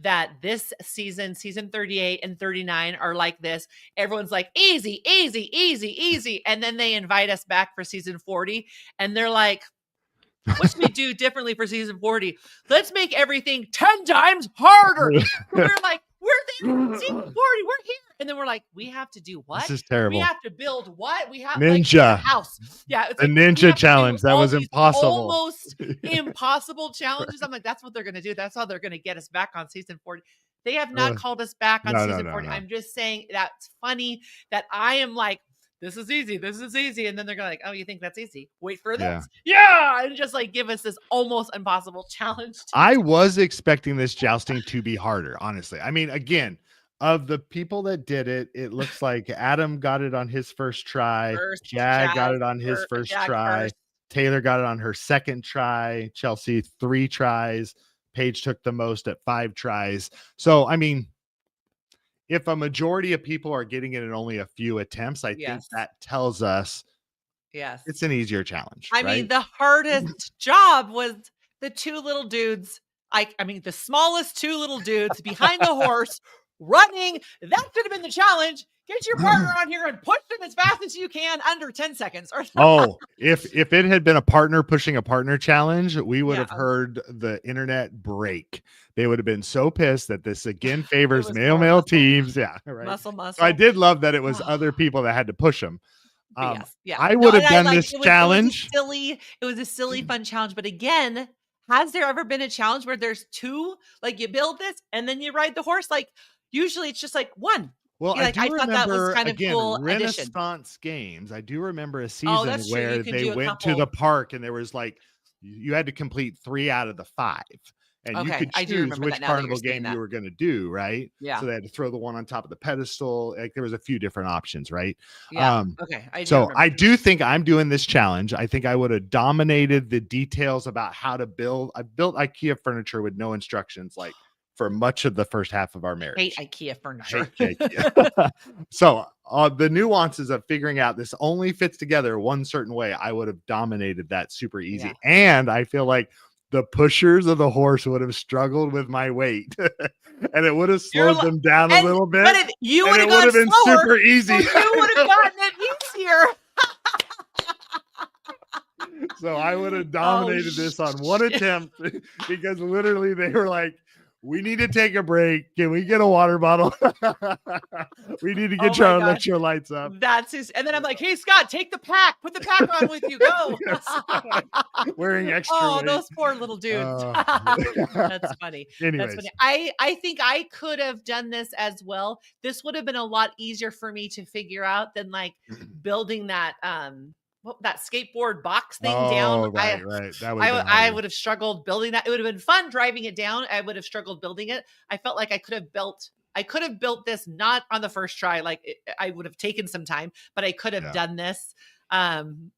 that this season 38 and 39 are like this. Everyone's like, easy, easy, easy, easy. And then they invite us back for season 40. And they're like, what should we do differently for season 40? Let's make everything 10 times harder. And we're like, we're there, season 40, we're here. And then we're like, we have to do what? This is We terrible. have to build what? We have like Ninja. a house. Yeah, it's The like we ninja have to do challenge. That all was these impossible. almost impossible challenges. I'm like, that's what they're gonna do. That's how they're gonna get us back on season 40. They have not called us back on No, season 40. no. I'm just saying that's funny that I am like, this is easy. This is easy. And then they're gonna like, oh, you think that's easy? Wait for this. Yeah. And just like give us this almost impossible challenge. I was expecting this jousting to be harder, honestly. I mean, again, of the people that did it, it looks like Adam got it on his first try, First, Jag got it on his first Jag try, first. Taylor got it on her second try, Chelsea 3 tries, Paige took the most at 5 tries. So, I mean, if a majority of people are getting it in only a few attempts, I think Yes. that tells us Yes. it's an easier challenge. I right? mean, the hardest job was the two little dudes. I mean, the smallest two little dudes behind the horse running. That could have been the challenge. Get your partner on here and push them as fast as you can under 10 seconds. Oh, if it had been a partner pushing a partner challenge, we would have Yeah. heard the internet break. They would have been so pissed that this again favors was male more muscle. teams. Yeah, right. Muscle. So I did love that it was other people that had to push them. Yes, yeah. I would have and done like this it challenge. It was a silly, fun challenge. But again, has there ever been a challenge where there's two, like you build this and then you ride the horse? Like usually it's just like one. Well, I thought that was kind of again, cool addition. Renaissance games. I do remember a season That's true. You where can they do a went to the couple. park and there was like you had to complete 3 out of the 5. and you Okay, could I do choose remember that which now that you're carnival saying game you that. were going to do, right? Yeah. So they had to throw the one on top of the pedestal. Like there was a few different options, right? Yeah. Um, Okay, I do so remember I that. do think I'm doing this challenge. I think I would have dominated the details about how to build. I built IKEA furniture with no instructions, like for much of the first half of our Hate marriage. IKEA I furniture. hate IKEA. So the nuances of figuring out this only fits together one certain way, I would have dominated that super easy. Yeah. And I feel like the pushers of the horse would have struggled with my weight and it would have You're slowed li them down a and little but bit if you and would it have would gone have been slower, super so easy. you would have gotten it easier. So I would have Oh, dominated this on one shit. attempt because literally they were like, we need to take a break. Can we get a water bottle? We need to Oh get my your gosh. electrolytes up. That's his and then I'm like, "Hey, Scott, take the pack. Put the pack on with you. Go." Yes. Wearing extra Oh, weight. those poor little dudes. Uh, That's funny. That's funny. anyways, I think I could have done this as well. This would have been a lot easier for me to figure out than, like, building that, that skateboard box thing down. oh, right. That would have been I harder. would have struggled building that. It would have been fun driving it down. I would have struggled building it. I felt like I could have built this not on the first try. Like I would have taken some time, but I could have Yeah. done this. Um,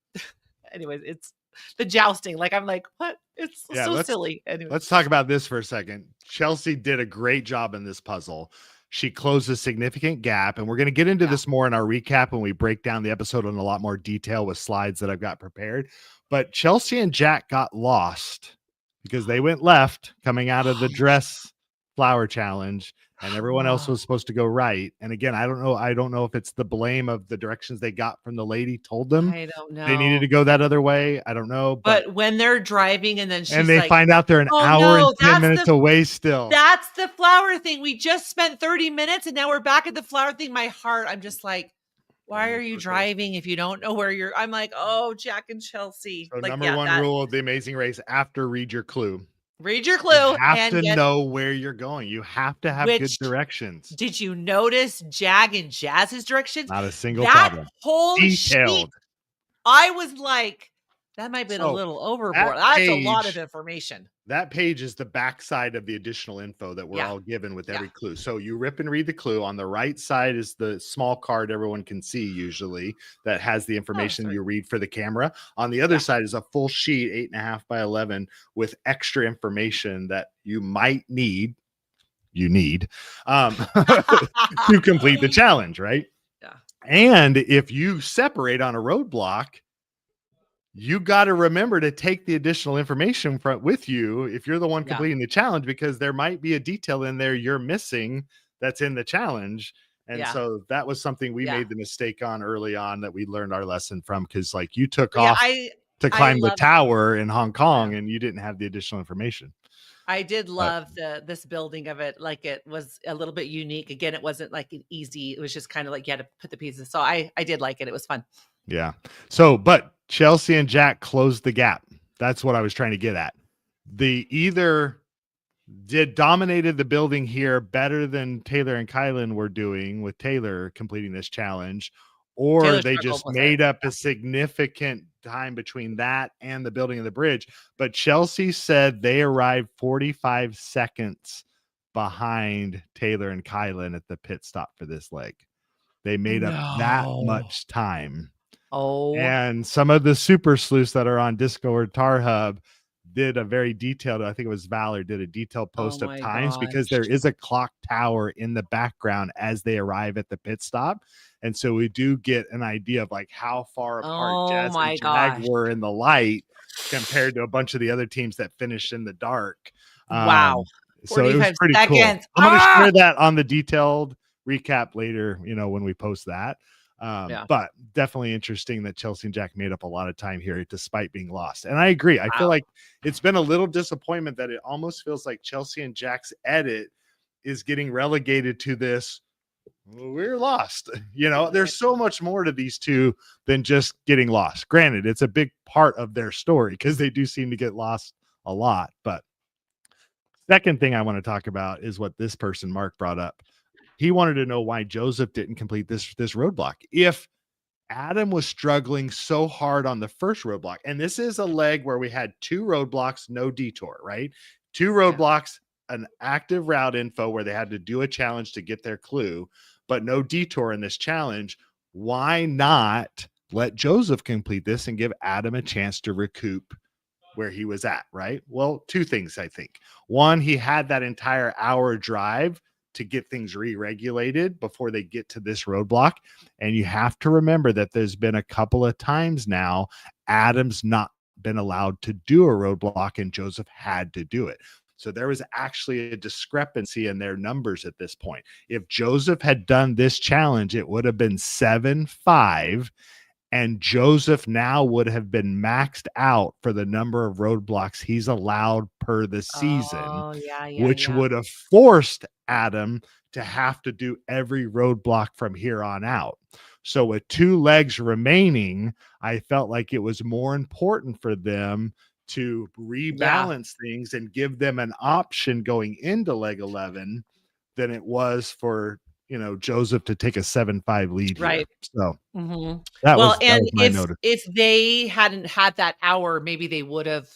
anyways, it's the jousting. Like I'm like, what? It's Yeah, so silly. let's Anyways, talk about this for a second. Chelsea did a great job in this puzzle. She closed a significant gap, and we're going to get into yeah. this more in our recap when we break down the episode in a lot more detail with slides that I've got prepared. But Chelsea and Jack got lost because they went left coming out of the dress flower challenge, and everyone else Oh, was supposed to go right. And again, I don't know. I don't know if it's the blame of the directions they got from the lady told them I don't they needed to know. go that other way. I don't know, but But when they're driving and then and she's they like, find out they're an "Oh hour and no, 10 minutes away still. that's the flower thing. We just spent 30 minutes and now we're back at the flower thing." My heart, I'm just like, why are you So close. driving if you don't know where you're? I'm like, oh, Jack and Chelsea. So Like, number yeah, one that rule of the Amazing Race after read your clue. read your You clue have and to get know where you're going. You have to have good which directions. did you notice Jag and Jazz's directions? Not a single That problem. whole sheet, Detailed. I was like, that might have been a So little that overboard. That's a lot of page information. That page is the backside of the additional info that we're Yeah. all given with Yeah. every clue. So you rip and read the clue. On the right side is the small card everyone can see usually that has the Oh, information sorry. you read for the camera. On the other Yeah. side is a full sheet, 8.5 by 11, with extra information that you might need. You need to complete the challenge, right? Yeah. And if you separate on a roadblock, you got to remember to take the additional information with you if you're the one Yeah. completing the challenge, because there might be a detail in there you're missing that's in the challenge. And Yeah. so that was something we Yeah. made the mistake on early on that we learned our lesson from, because like you took Yeah. off to I climb the love tower in Hong yeah. Kong and you didn't have the additional information. I did But love this building of it. Like it was a little bit unique. Again, it wasn't like an easy, it was just kind of like you had to put the pieces. So I did like it. It was fun. yeah. So, but Chelsea and Jack closed the gap. That's what I was trying to get at. The either dominated the building here better than Taylor and Kylan were doing with Taylor completing this challenge, or Taylor they struggled just with it. made up a significant time between that and the building of the bridge. But Chelsea said they arrived 45 seconds behind Taylor and Kylan at the pit stop for this leg. They made up that No. much time. Oh And some of the super sleuths that are on Discord Tar Hub did a very detailed, I think it was Valor, did a detailed oh post of my times, because gosh. there is a clock tower in the background as they arrive at the pit stop. And so we do get an idea of like how far apart Oh Jazz and my Jag gosh. were in the light compared to a bunch of the other teams that finished in the dark. Wow. So it was 45 pretty cool. seconds. I'm going to Ah! share that on the detailed recap later, when we post that. Yeah. But definitely interesting that Chelsea and Jack made up a lot of time here despite being lost. And I agree. I feel Wow. like it's been a little disappointment that it almost feels like Chelsea and Jack's edit is getting relegated to this. We're lost. There's so much more to these two than just getting lost. Granted, it's a big part of their story because they do seem to get lost a lot. But second thing I want to talk about is what this person, Mark, brought up. He wanted to know why Joseph didn't complete this roadblock. If Adam was struggling so hard on the first roadblock, and this is a leg where we had 2 roadblocks, no detour, right? 2 Yeah. roadblocks, an active route info where they had to do a challenge to get their clue, but no detour in this challenge. Why not let Joseph complete this and give Adam a chance to recoup where he was at, right? Well, 2 things, I think. One, he had that entire hour drive to get things re-regulated before they get to this roadblock. And you have to remember that there's been a couple of times now Adam's not been allowed to do a roadblock and Joseph had to do it. So there was actually a discrepancy in their numbers at this point. If Joseph had done this challenge, it would have been 7-5, and Joseph now would have been maxed out for the number of roadblocks he's allowed per the season, Oh, yeah, yeah, which yeah. would have forced Adam to have to do every roadblock from here on out. So with 2 legs remaining, I felt like it was more important for them to Yeah, rebalance things and give them an option going into leg 11 than it was for, Joseph to take a 7-5 lead here. right. So Mhm. that Well, was that and was my if notice. if they hadn't had that hour, maybe they would have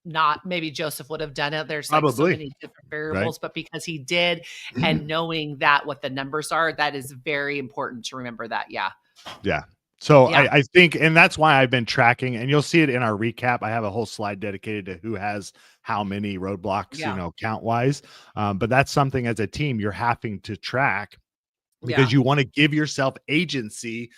not maybe Joseph would have done it. There's, like, so Probably, many different right? variables, but because he did, and knowing that what the numbers are, that is very important to remember that. Yeah. Yeah. So Yeah. I think, and that's why I've been tracking, and you'll see it in our recap. I have a whole slide dedicated to who has how many roadblocks, Yeah. count wise. But that's something as a team you're having to track because Yeah. you want to give yourself agency.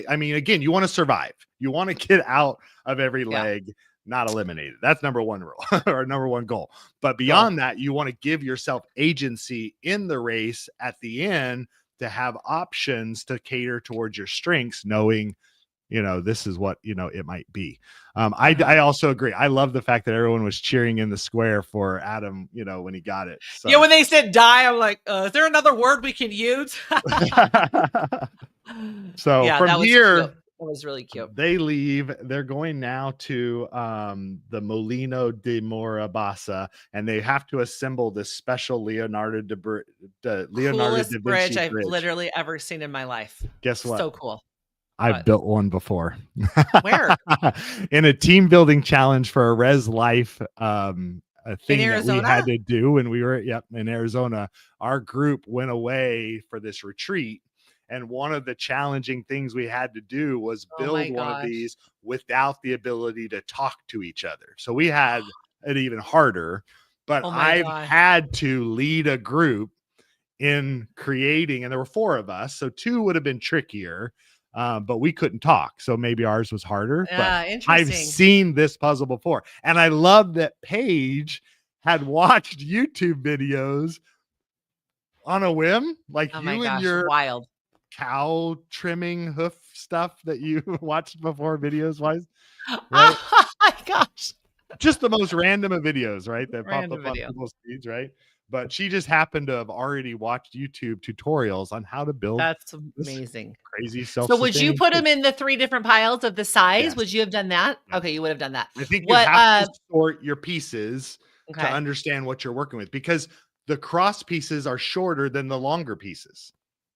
I mean, again, you want to survive. You want to get out of every Yeah. leg, not eliminated. That's number one rule or number one goal. But Go. beyond that, you want to give yourself agency in the race at the end to have options to cater towards your strengths, knowing, this is what, it might be. I Uh-huh. also agree. I love the fact that everyone was cheering in the square for Adam, when he got it. Yeah, So when they said die, I'm like, "Is there another word we can use?" so Yeah, from that was cute. here, That was really cute. they leave. They're going now to the Molino de Morabasa, and they have to assemble this special Leonardo Coolest da bridge Vinci I've bridge. literally ever seen in my life. Guess what? So cool. I What? built one before Where? in a team building challenge for a Res Life, a In thing that we had Arizona? to do when we were, in Arizona. Our group went away for this retreat, and one of the challenging things we had to do was Oh my build one of gosh. these without the ability to talk to each other. So we had it even harder. But Oh my I've gosh. had to lead a group in creating, and there were 4 of us, so 2 would have been trickier, but we couldn't talk, so maybe ours was harder. But Yeah, I've interesting. seen this puzzle before, and I love that Paige had watched YouTube videos on a whim, like Oh my you and gosh, your wild. cow trimming hoof stuff that you watched before videos wise, right? Oh my gosh. Just the most random of videos, right? That pop Random up on video. people's feeds, right? But she just happened to have already watched YouTube tutorials on how to build That's this amazing. crazy So would you self-sustaining put them bridge. in the 3 different piles of the size? Yes, Would you have done that? yes. Okay, you would have done that. I think you What, have to sort your pieces to okay. understand what you're working with, because the cross pieces are shorter than the longer pieces.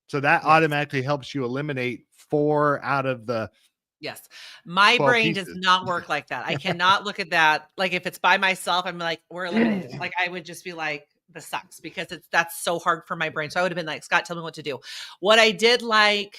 So that Yes. automatically helps you eliminate 4 out of the Yes. My 12 brain does pieces. not work like that. I cannot look at that. Like, if it's by myself, I'm like, "We're eliminated." Like, I would just be like, "This sucks," because that's so hard for my brain. So I would have been like, "Scott, tell me what to do." What I did like,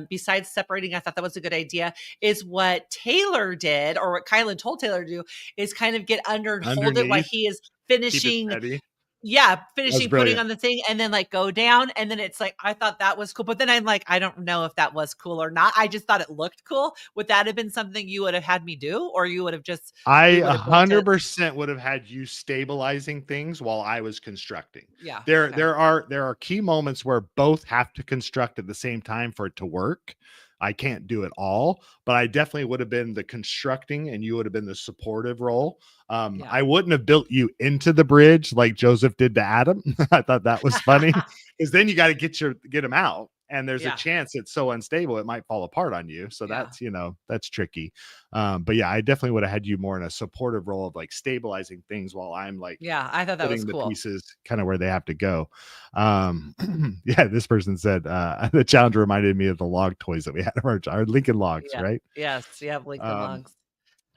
besides separating, I thought that was a good idea, is what Taylor did, or what Kylan told Taylor to do, is kind of get under and hold it while Underneath, he is keep it finishing. steady. Yeah, That was finishing putting brilliant. on the thing and then, like, go down, and then it's like, I thought that was cool, but then I'm like, I don't know if that was cool or not. I just thought it looked cool. Would that have been something you would have had me do, or you would have just we I would have built it? 100% would have had you stabilizing things while I was constructing. Yeah, There okay. there are there are key moments where both have to construct at the same time for it to work. I can't do it all, but I definitely would have been the constructing and you would have been the supportive role. Yeah, I wouldn't have built you into the bridge like Joseph did to Adam. I thought that was funny because then you got to get him out, and there's a yeah, chance it's so unstable it might fall apart on you. So yeah, that's tricky. But yeah, I definitely would have had you more in a supportive role of like stabilizing things while I'm like yeah, I thought that was putting the cool. pieces kind of where they have to go. Yeah, this person said the challenge reminded me of the log toys that we had, our Lincoln logs, Yeah, right? yes, yeah, Lincoln Um, Logs.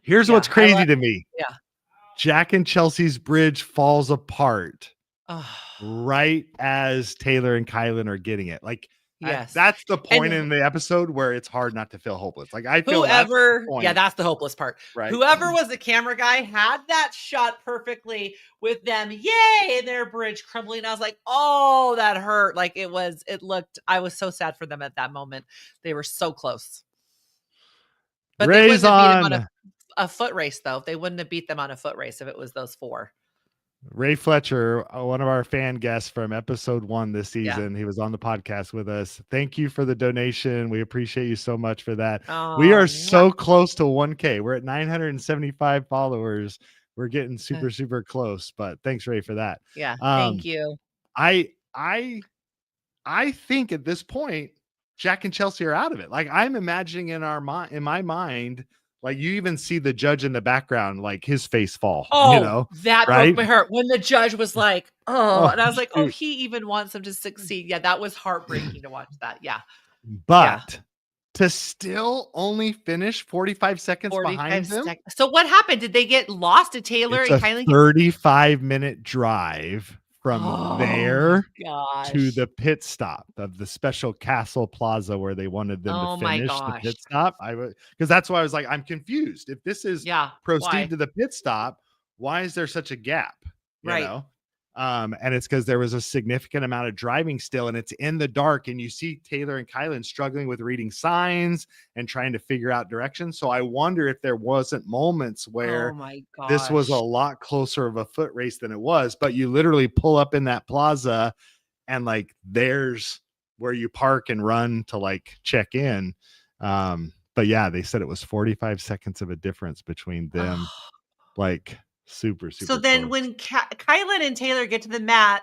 here's what's Yeah, I love crazy to me. yeah, Jack and Chelsea's bridge falls apart Oh, right as Taylor and Kylan are getting it. Like, yes. that's the And point in the episode where it's hard not to feel hopeless. Like, I feel that's the whoever yeah, point, that's the hopeless part. right? Whoever was the camera guy had that shot perfectly with them, yay, and their bridge crumbling. I was like, "Oh, that hurt." Like, it looked I was so sad for them at that moment. They were so close. But they Raise wouldn't have beat him on on. a foot race, though. They wouldn't have beat them on a foot race if it was those 4. Ray Fletcher, one of our fan guests from episode 1 this Yeah. season. He was on the podcast with us. Thank you for the donation. We appreciate you so much for that. We Oh, are mwah. so close to 1K. We're at 975 followers. We're getting super, super close, but thanks, Ray, for that. Yeah, thank Um, you. I I I think at this point, Jack and Chelsea are out of it. Like, I'm imagining in my mind, like, you even see the judge in the background, like his face fall, Oh, that broke right? my heart when the judge was like, "Oh," Oh, and I was like, "Oh, shoot. he even wants them to succeed." Yeah, that was heartbreaking to watch that. Yeah. Yeah. But to still only finish 45 seconds 45 behind them, seconds. So what happened? Did they get lost? Did Taylor it's and a Kylie get 35-minute drive from Oh my there to gosh. the pit stop of the special Castle Plaza where they wanted them to Oh my finish the gosh. pit stop. Because that's why I was like, I'm confused. If this is Yeah. proceed Why? to the pit stop, why is there such a gap? You Right. know? And it's because there was a significant amount of driving still, and it's in the dark, and you see Taylor and Kylan struggling with reading signs and trying to figure out directions. So I wonder if there wasn't moments Oh where my this was a gosh. lot closer of a foot race than it was, but you literally pull up in that plaza and like there's where you park and run to like check in. But yeah, they said it was 45 seconds of a difference between them, Oh. like super, So super then close. when Kylan and Taylor get to the mat,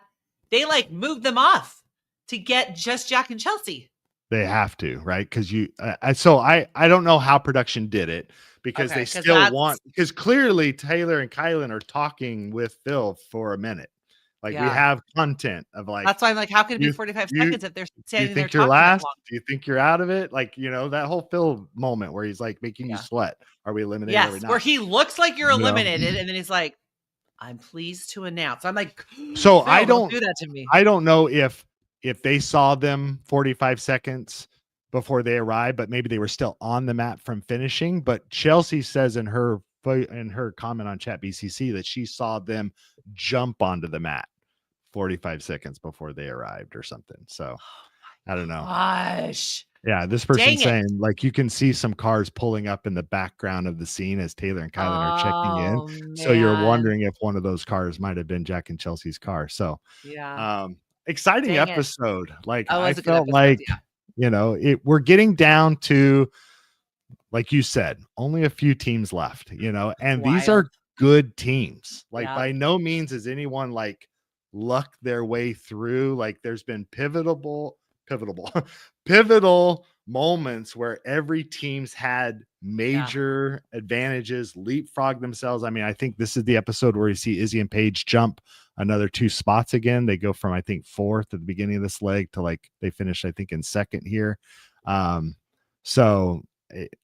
they like move them off to get just Jack and Chelsea. They have to, right? Because I don't know how production did it because they Okay, because still that's want because clearly Taylor and Kylan are talking with Phil for a minute. Like, we yeah. have content of like, That's why I'm like, how can it be you 45 you seconds if they're do you standing there think you're talking that last? long? Do you think you're out of it? Like, that whole Phil moment where he's like making you Yeah. sweat. Are we eliminated? Are we Yes, where not? he looks like you're You know? eliminated, and then he's like, "I'm pleased to announce." I'm like, So "Phil, don't do that to me." I don't know if they saw them 45 seconds before they arrived, but maybe they were still on the map from finishing. But Chelsea says in her comment on Chat BCC that she saw them jump onto the mat 45 seconds before they arrived or something. So I don't know. Gosh. Yeah, this Dang person's it. saying like you can see some cars pulling up in the background of the scene as Taylor and Kylan are checking in. Oh, So you're man. wondering if one of those cars might have been Jack and Chelsea's car. So Yeah. exciting Dang it. episode. Like, That I was a good felt episode, like, yeah. we're getting down to, like you said, only a few teams left, and these Wild. are good teams. Like, Yeah. by no means is anyone like lucked their way through. Like, there's been pivotal, pivotal moments where every team's had Yeah. major advantages, leapfrog themselves. I mean, I think this is the episode where you see Izzy and Paige jump another 2 spots again. They go from, I think, 4th at the beginning of this leg to like they finished, I think, in 2nd here. So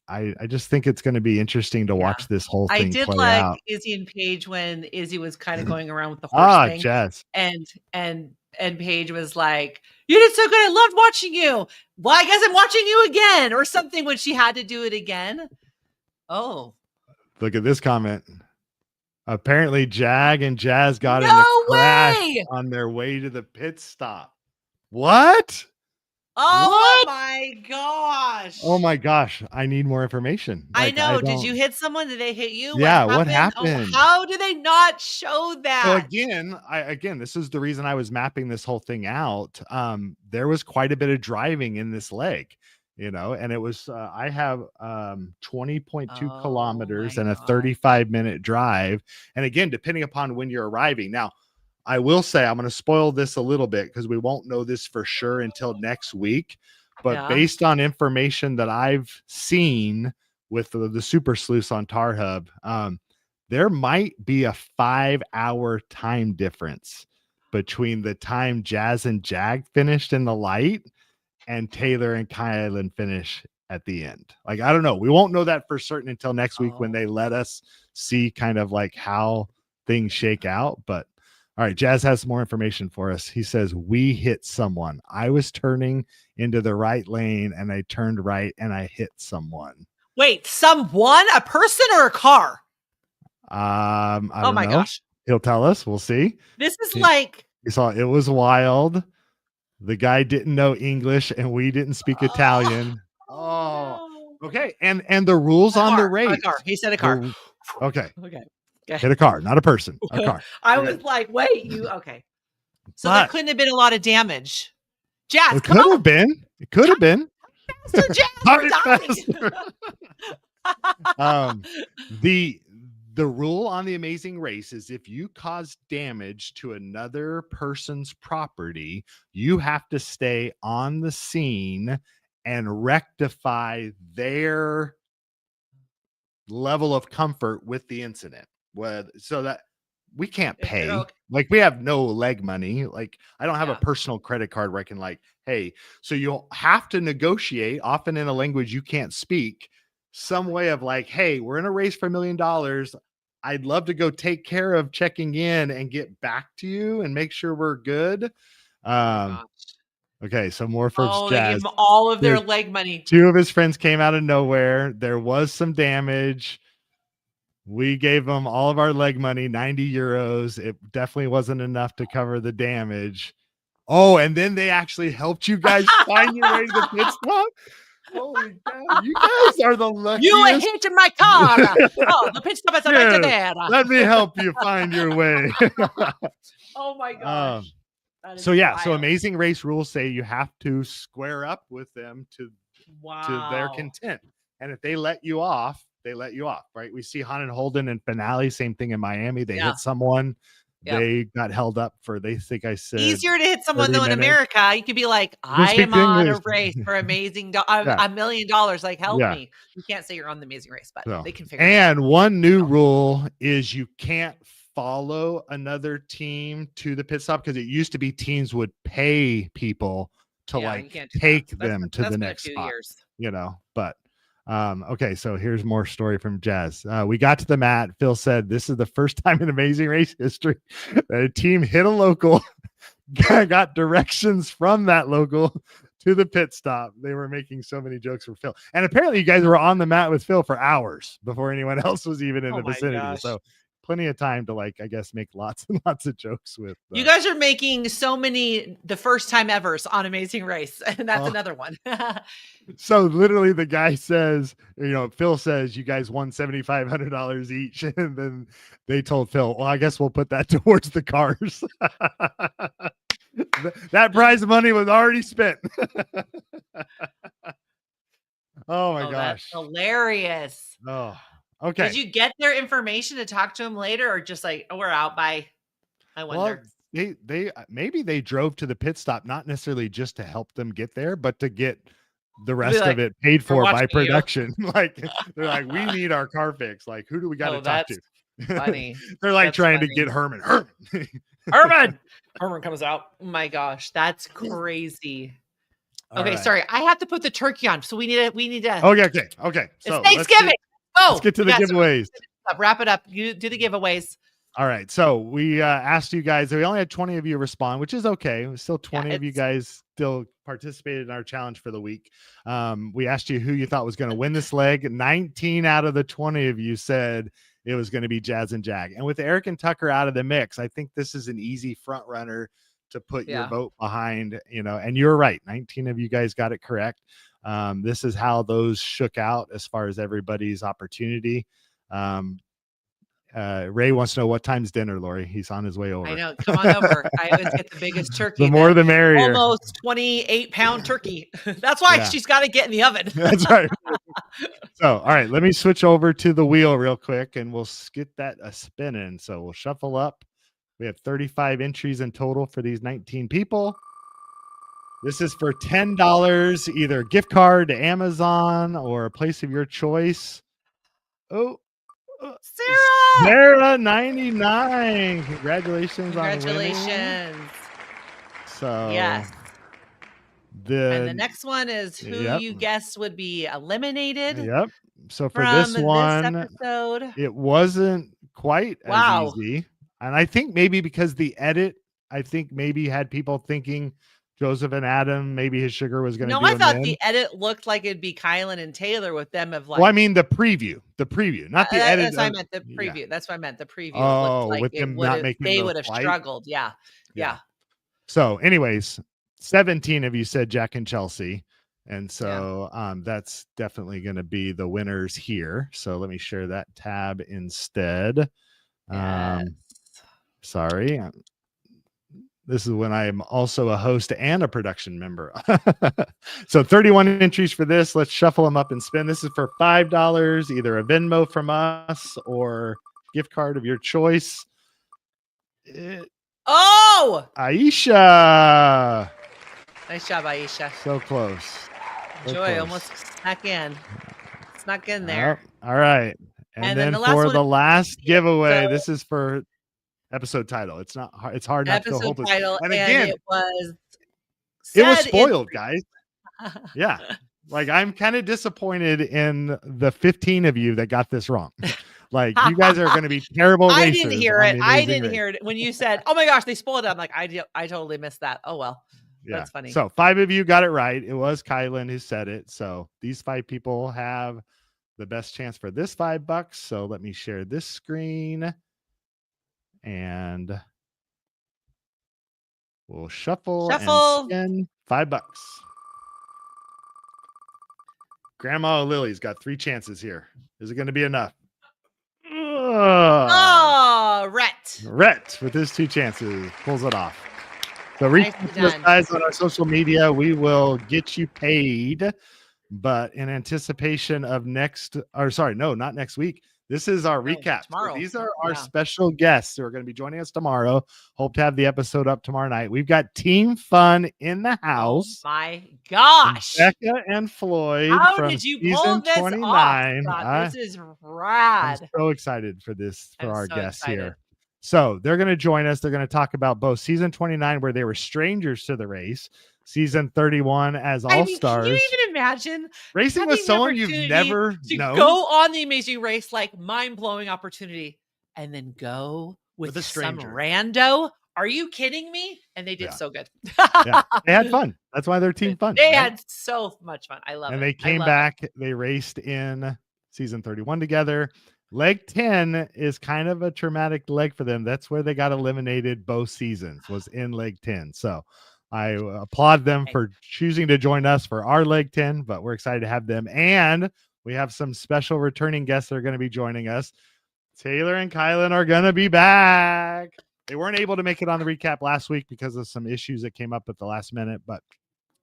I just think it's going to be interesting to Yeah. watch this whole I thing did play like out. Izzy and Paige when Izzy was kinda going around with the horse Ah, thing, Jazz. and and Paige was like, "You did so good, I loved watching you. Well, I guess I'm watching you again," or something when she had to do it again. Oh. Look at this comment. Apparently, Jag and Jazz got in a No crash way! on their way to the pit stop. What? Oh What? my gosh. Oh my gosh, I need more information. I Like, I know. Did you don't. hit someone? Did they hit you? What Yeah, what happened? Oh, happened? how do they not show So that? again, this is the reason I was mapping this whole thing out. There was quite a bit of driving in this leg, and it was I have 20.2 Oh kilometers my and a gosh. 35-minute drive. And again, depending upon when you're arriving. Now, I will say I'm going to spoil this a little bit because we won't know this for sure until next week. But Yeah. based on information that I've seen with the Super Sleuths on Tar Hub, there might be a 5-hour time difference between the time Jazz and Jag finished in the light and Taylor and Kylan finish at the end. Like, I don't know. We won't know that for certain until next week when Oh. they let us see kind of like how things shake out. But all right, Jazz has more information for us. He says, we hit someone. I was turning into the right lane and I turned right and I hit someone. Wait, someone? A person or a car? I Oh don't my know. gosh. He'll tell us. We'll see. This is He, like, he saw it was wild. The guy didn't know English and we didn't speak oh, Italian. oh Oh, no. okay. And the rules A on the car, a car. race. He said a car. The okay. Okay. Okay. Hit a car, not a person. A car. I Okay. was like, wait, you okay. So there But couldn't have been a lot of damage. Jazz, it come could have on. been. It could have been. Faster, Jazz, we're Hard dying. faster. um the the rule on the Amazing Race is if you cause damage to another person's property, you have to stay on the scene and rectify their level of comfort with the incident. So that we can't Is it pay. okay? Like we have no leg money. Like I don't have a Yeah. personal credit card where I can like, hey, so you'll have to negotiate, often in a language you can't speak, some way of like, hey, we're in a race for $1 million. I'd love to go take care of checking in and get back to you and make sure we're good. Oh my Um, gosh. okay, so more for Oh, they gave Jazz. him all of their There's leg money. two of his friends came out of nowhere. There was some damage. We gave them all of our leg money, 90 euros. It definitely wasn't enough to cover the damage. Oh, and then they actually helped you guys find your way to the pit stop. Holy cow, you guys are the You luckiest. hit my car. Oh, the pit stop is right Here, there. let me help you find your way. Oh my um, gosh. That is so yeah, so wild. Amazing Race rules say you have to square up with them to their Wow. content. And if they let you off, they let you off, right? We see Han and Holden in finale, same thing in Miami. They Yeah. hit someone, Yep. they got held up for they think I said Easier to hit someone 30 though in minutes. America. You could be like, You don't I speak am the on a English. race for amazing Yeah, $1 million. Like, help yeah. me. You can't say you're on the amazing race, but So they can figure that out. and one new Oh, rule is you can't follow another team to the pit stop because it used to be teams would pay people to yeah, you like can't do that. take them to That's the been a next few spot, years. but okay, so here's more story from Jazz. We got to the mat. Phil said this is the first time in Amazing Race history that a team hit a local, got directions from that local to the pit stop. They were making so many jokes for Phil, and apparently you guys were on the mat with Phil for hours before anyone else was even in Oh the my vicinity. gosh. So plenty of time to like, I guess, make lots and lots of jokes with. You guys are making so many the first time evers on Amazing Race, and that's Uh, another one. So literally the guy says, Phil says you guys won $7,500 each. And then they told Phil, well, I guess we'll put that towards the cars. That prize money was already spent. Oh my Oh, that's gosh. hilarious. Oh, Did okay. you get their information to talk to him later or just like, oh, we're out, bye? I Well, wonder. they maybe they drove to the pit stop, not necessarily just to help them get there, but to get the They'll be rest of like, it paid "We're for by watching you." production. Like they're like, we need our car fixed. Like, who do we got to Oh, talk that's to? funny. They're like That's trying to funny. get Herman. Herman. Herman! Herman comes out. Oh my gosh, that's crazy. All Okay, right. sorry. I have to put the turkey on. So we need to Okay. it's So Thanksgiving. let's Oh, get to we the got giveaways. wrap it up. You do the giveaways. All right. So we asked you guys, we only had 20 of you respond, which is okay. It was still Yeah, 20 of you it's guys still participated in our challenge for the week. We asked you who you thought was going to win this leg. 19 out of the 20 of you said it was going to be Jazz and Jag. And with Eric and Tucker out of the mix, I think this is an easy front runner to put your yeah. vote behind, and you're right. 19 of you guys got it correct. This is how those shook out as far as everybody's opportunity. Ray wants to know what time's dinner, Lori. He's on his way I over. know. Come on over. I always get the biggest turkey, The more the the merrier. almost 28-pound turkey. That's why Yeah, she's got to get in the oven. that's right. So, all right, let me switch over to the wheel real quick and we'll get that a spinning. So we'll shuffle up. We have 35 entries in total for these 19 people. This is for $10, either gift card to Amazon or a place of your choice. Oh, Sarah! Sarah 99. Congratulations on winning. Congratulations. So Yes. And the the next one is who yep, you guess would be eliminated yep. So for from this this one, episode. it wasn't quite as Wow. easy. And I think maybe because the edit, I think maybe had people thinking Joseph and Adam, maybe his sugar was going to No, do I him thought the in. edit looked like it'd be Kylan and Taylor with them of Well, I like mean the preview, not the edit. that's why I meant the Yeah. preview. That's why I meant the preview. It looked Oh, like with them not making they the would have flight. struggled. Yeah. Yeah. Yeah. So, anyways, 17 of you said Jack and Chelsea. And Yeah. so that's definitely going to be the winners here. So let me share that tab instead. Yes. Sorry. This is when I am also a host and a production member. So 31 entries for this. Let's shuffle them up and spin. This is for $5, either a Venmo from us or gift card of your choice. Oh, Aisha. nice job, Aisha. So close. So Joy close. almost snuck in there. All right. And Then then the last for one the last giveaway, so this is for episode title. It's not hard. It's hard not to feel episode hopeless. title, And and again, it was it was said in spoiled, guys. Yeah. Like I'm kind of disappointed in the 15 of you that got this wrong. Like you guys are going to be terrible I racers didn't hear on it. the I Amazing didn't Race. hear it when you said, "Oh my gosh, they spoiled it." I'm like, I totally missed that. Oh well. Yeah. That's funny. So 5 of you got it right. It was Kylan who said it. So these 5 people have the best chance for this $5. So let me share this screen and we'll shuffle and spin $5. Grandma Lily's got 3 chances here. Is it going to be enough? Oh, Rhett with his 2 chances pulls it off. So reach out to us guys on our social media. We will get you paid. But in anticipation of not next week. This is our recap. So these are our special guests who are going to be joining us tomorrow. Hope to have the episode up tomorrow night. We've got Team Fun in the house. Oh my gosh. Becca and Floyd How from did you season pull this 29. off? God, this is rad. I'm so excited for this, for our guests excited. here. So they're going to join us. They're going to talk about both season 29, where they were strangers to the race, season 31 as all-stars. Can you even imagine racing with someone you've never known? Go on the Amazing Race, like mind-blowing opportunity, and then go with a stranger. some rando? Are you kidding me? And they did so good. Yeah, they had fun. That's why they're Team Fun. They had so much fun. I love it. And they came back. They raced in season 31 together. Leg 10 is kind of a traumatic leg for them. That's where they got eliminated both seasons, was in leg 10. So I applaud them for choosing to join us for our leg 10, but we're excited to have them. And we have some special returning guests that are going to be joining us. Taylor and Kylan are going to be back. They weren't able to make it on the recap last week because of some issues that came up at the last minute, but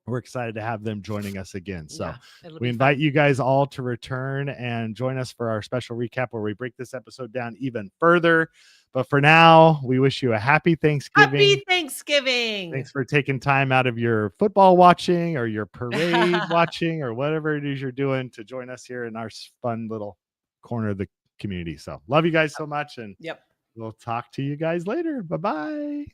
we're excited to have them joining us again. So we invite you guys all to return and join us for our special recap where we break this episode down even further. But for now, we wish you a happy Thanksgiving. Happy Thanksgiving. Thanks for taking time out of your football watching or your parade watching or whatever it is you're doing to join us here in our fun little corner of the community. So love you guys so much. And we'll talk to you guys later. Bye-bye.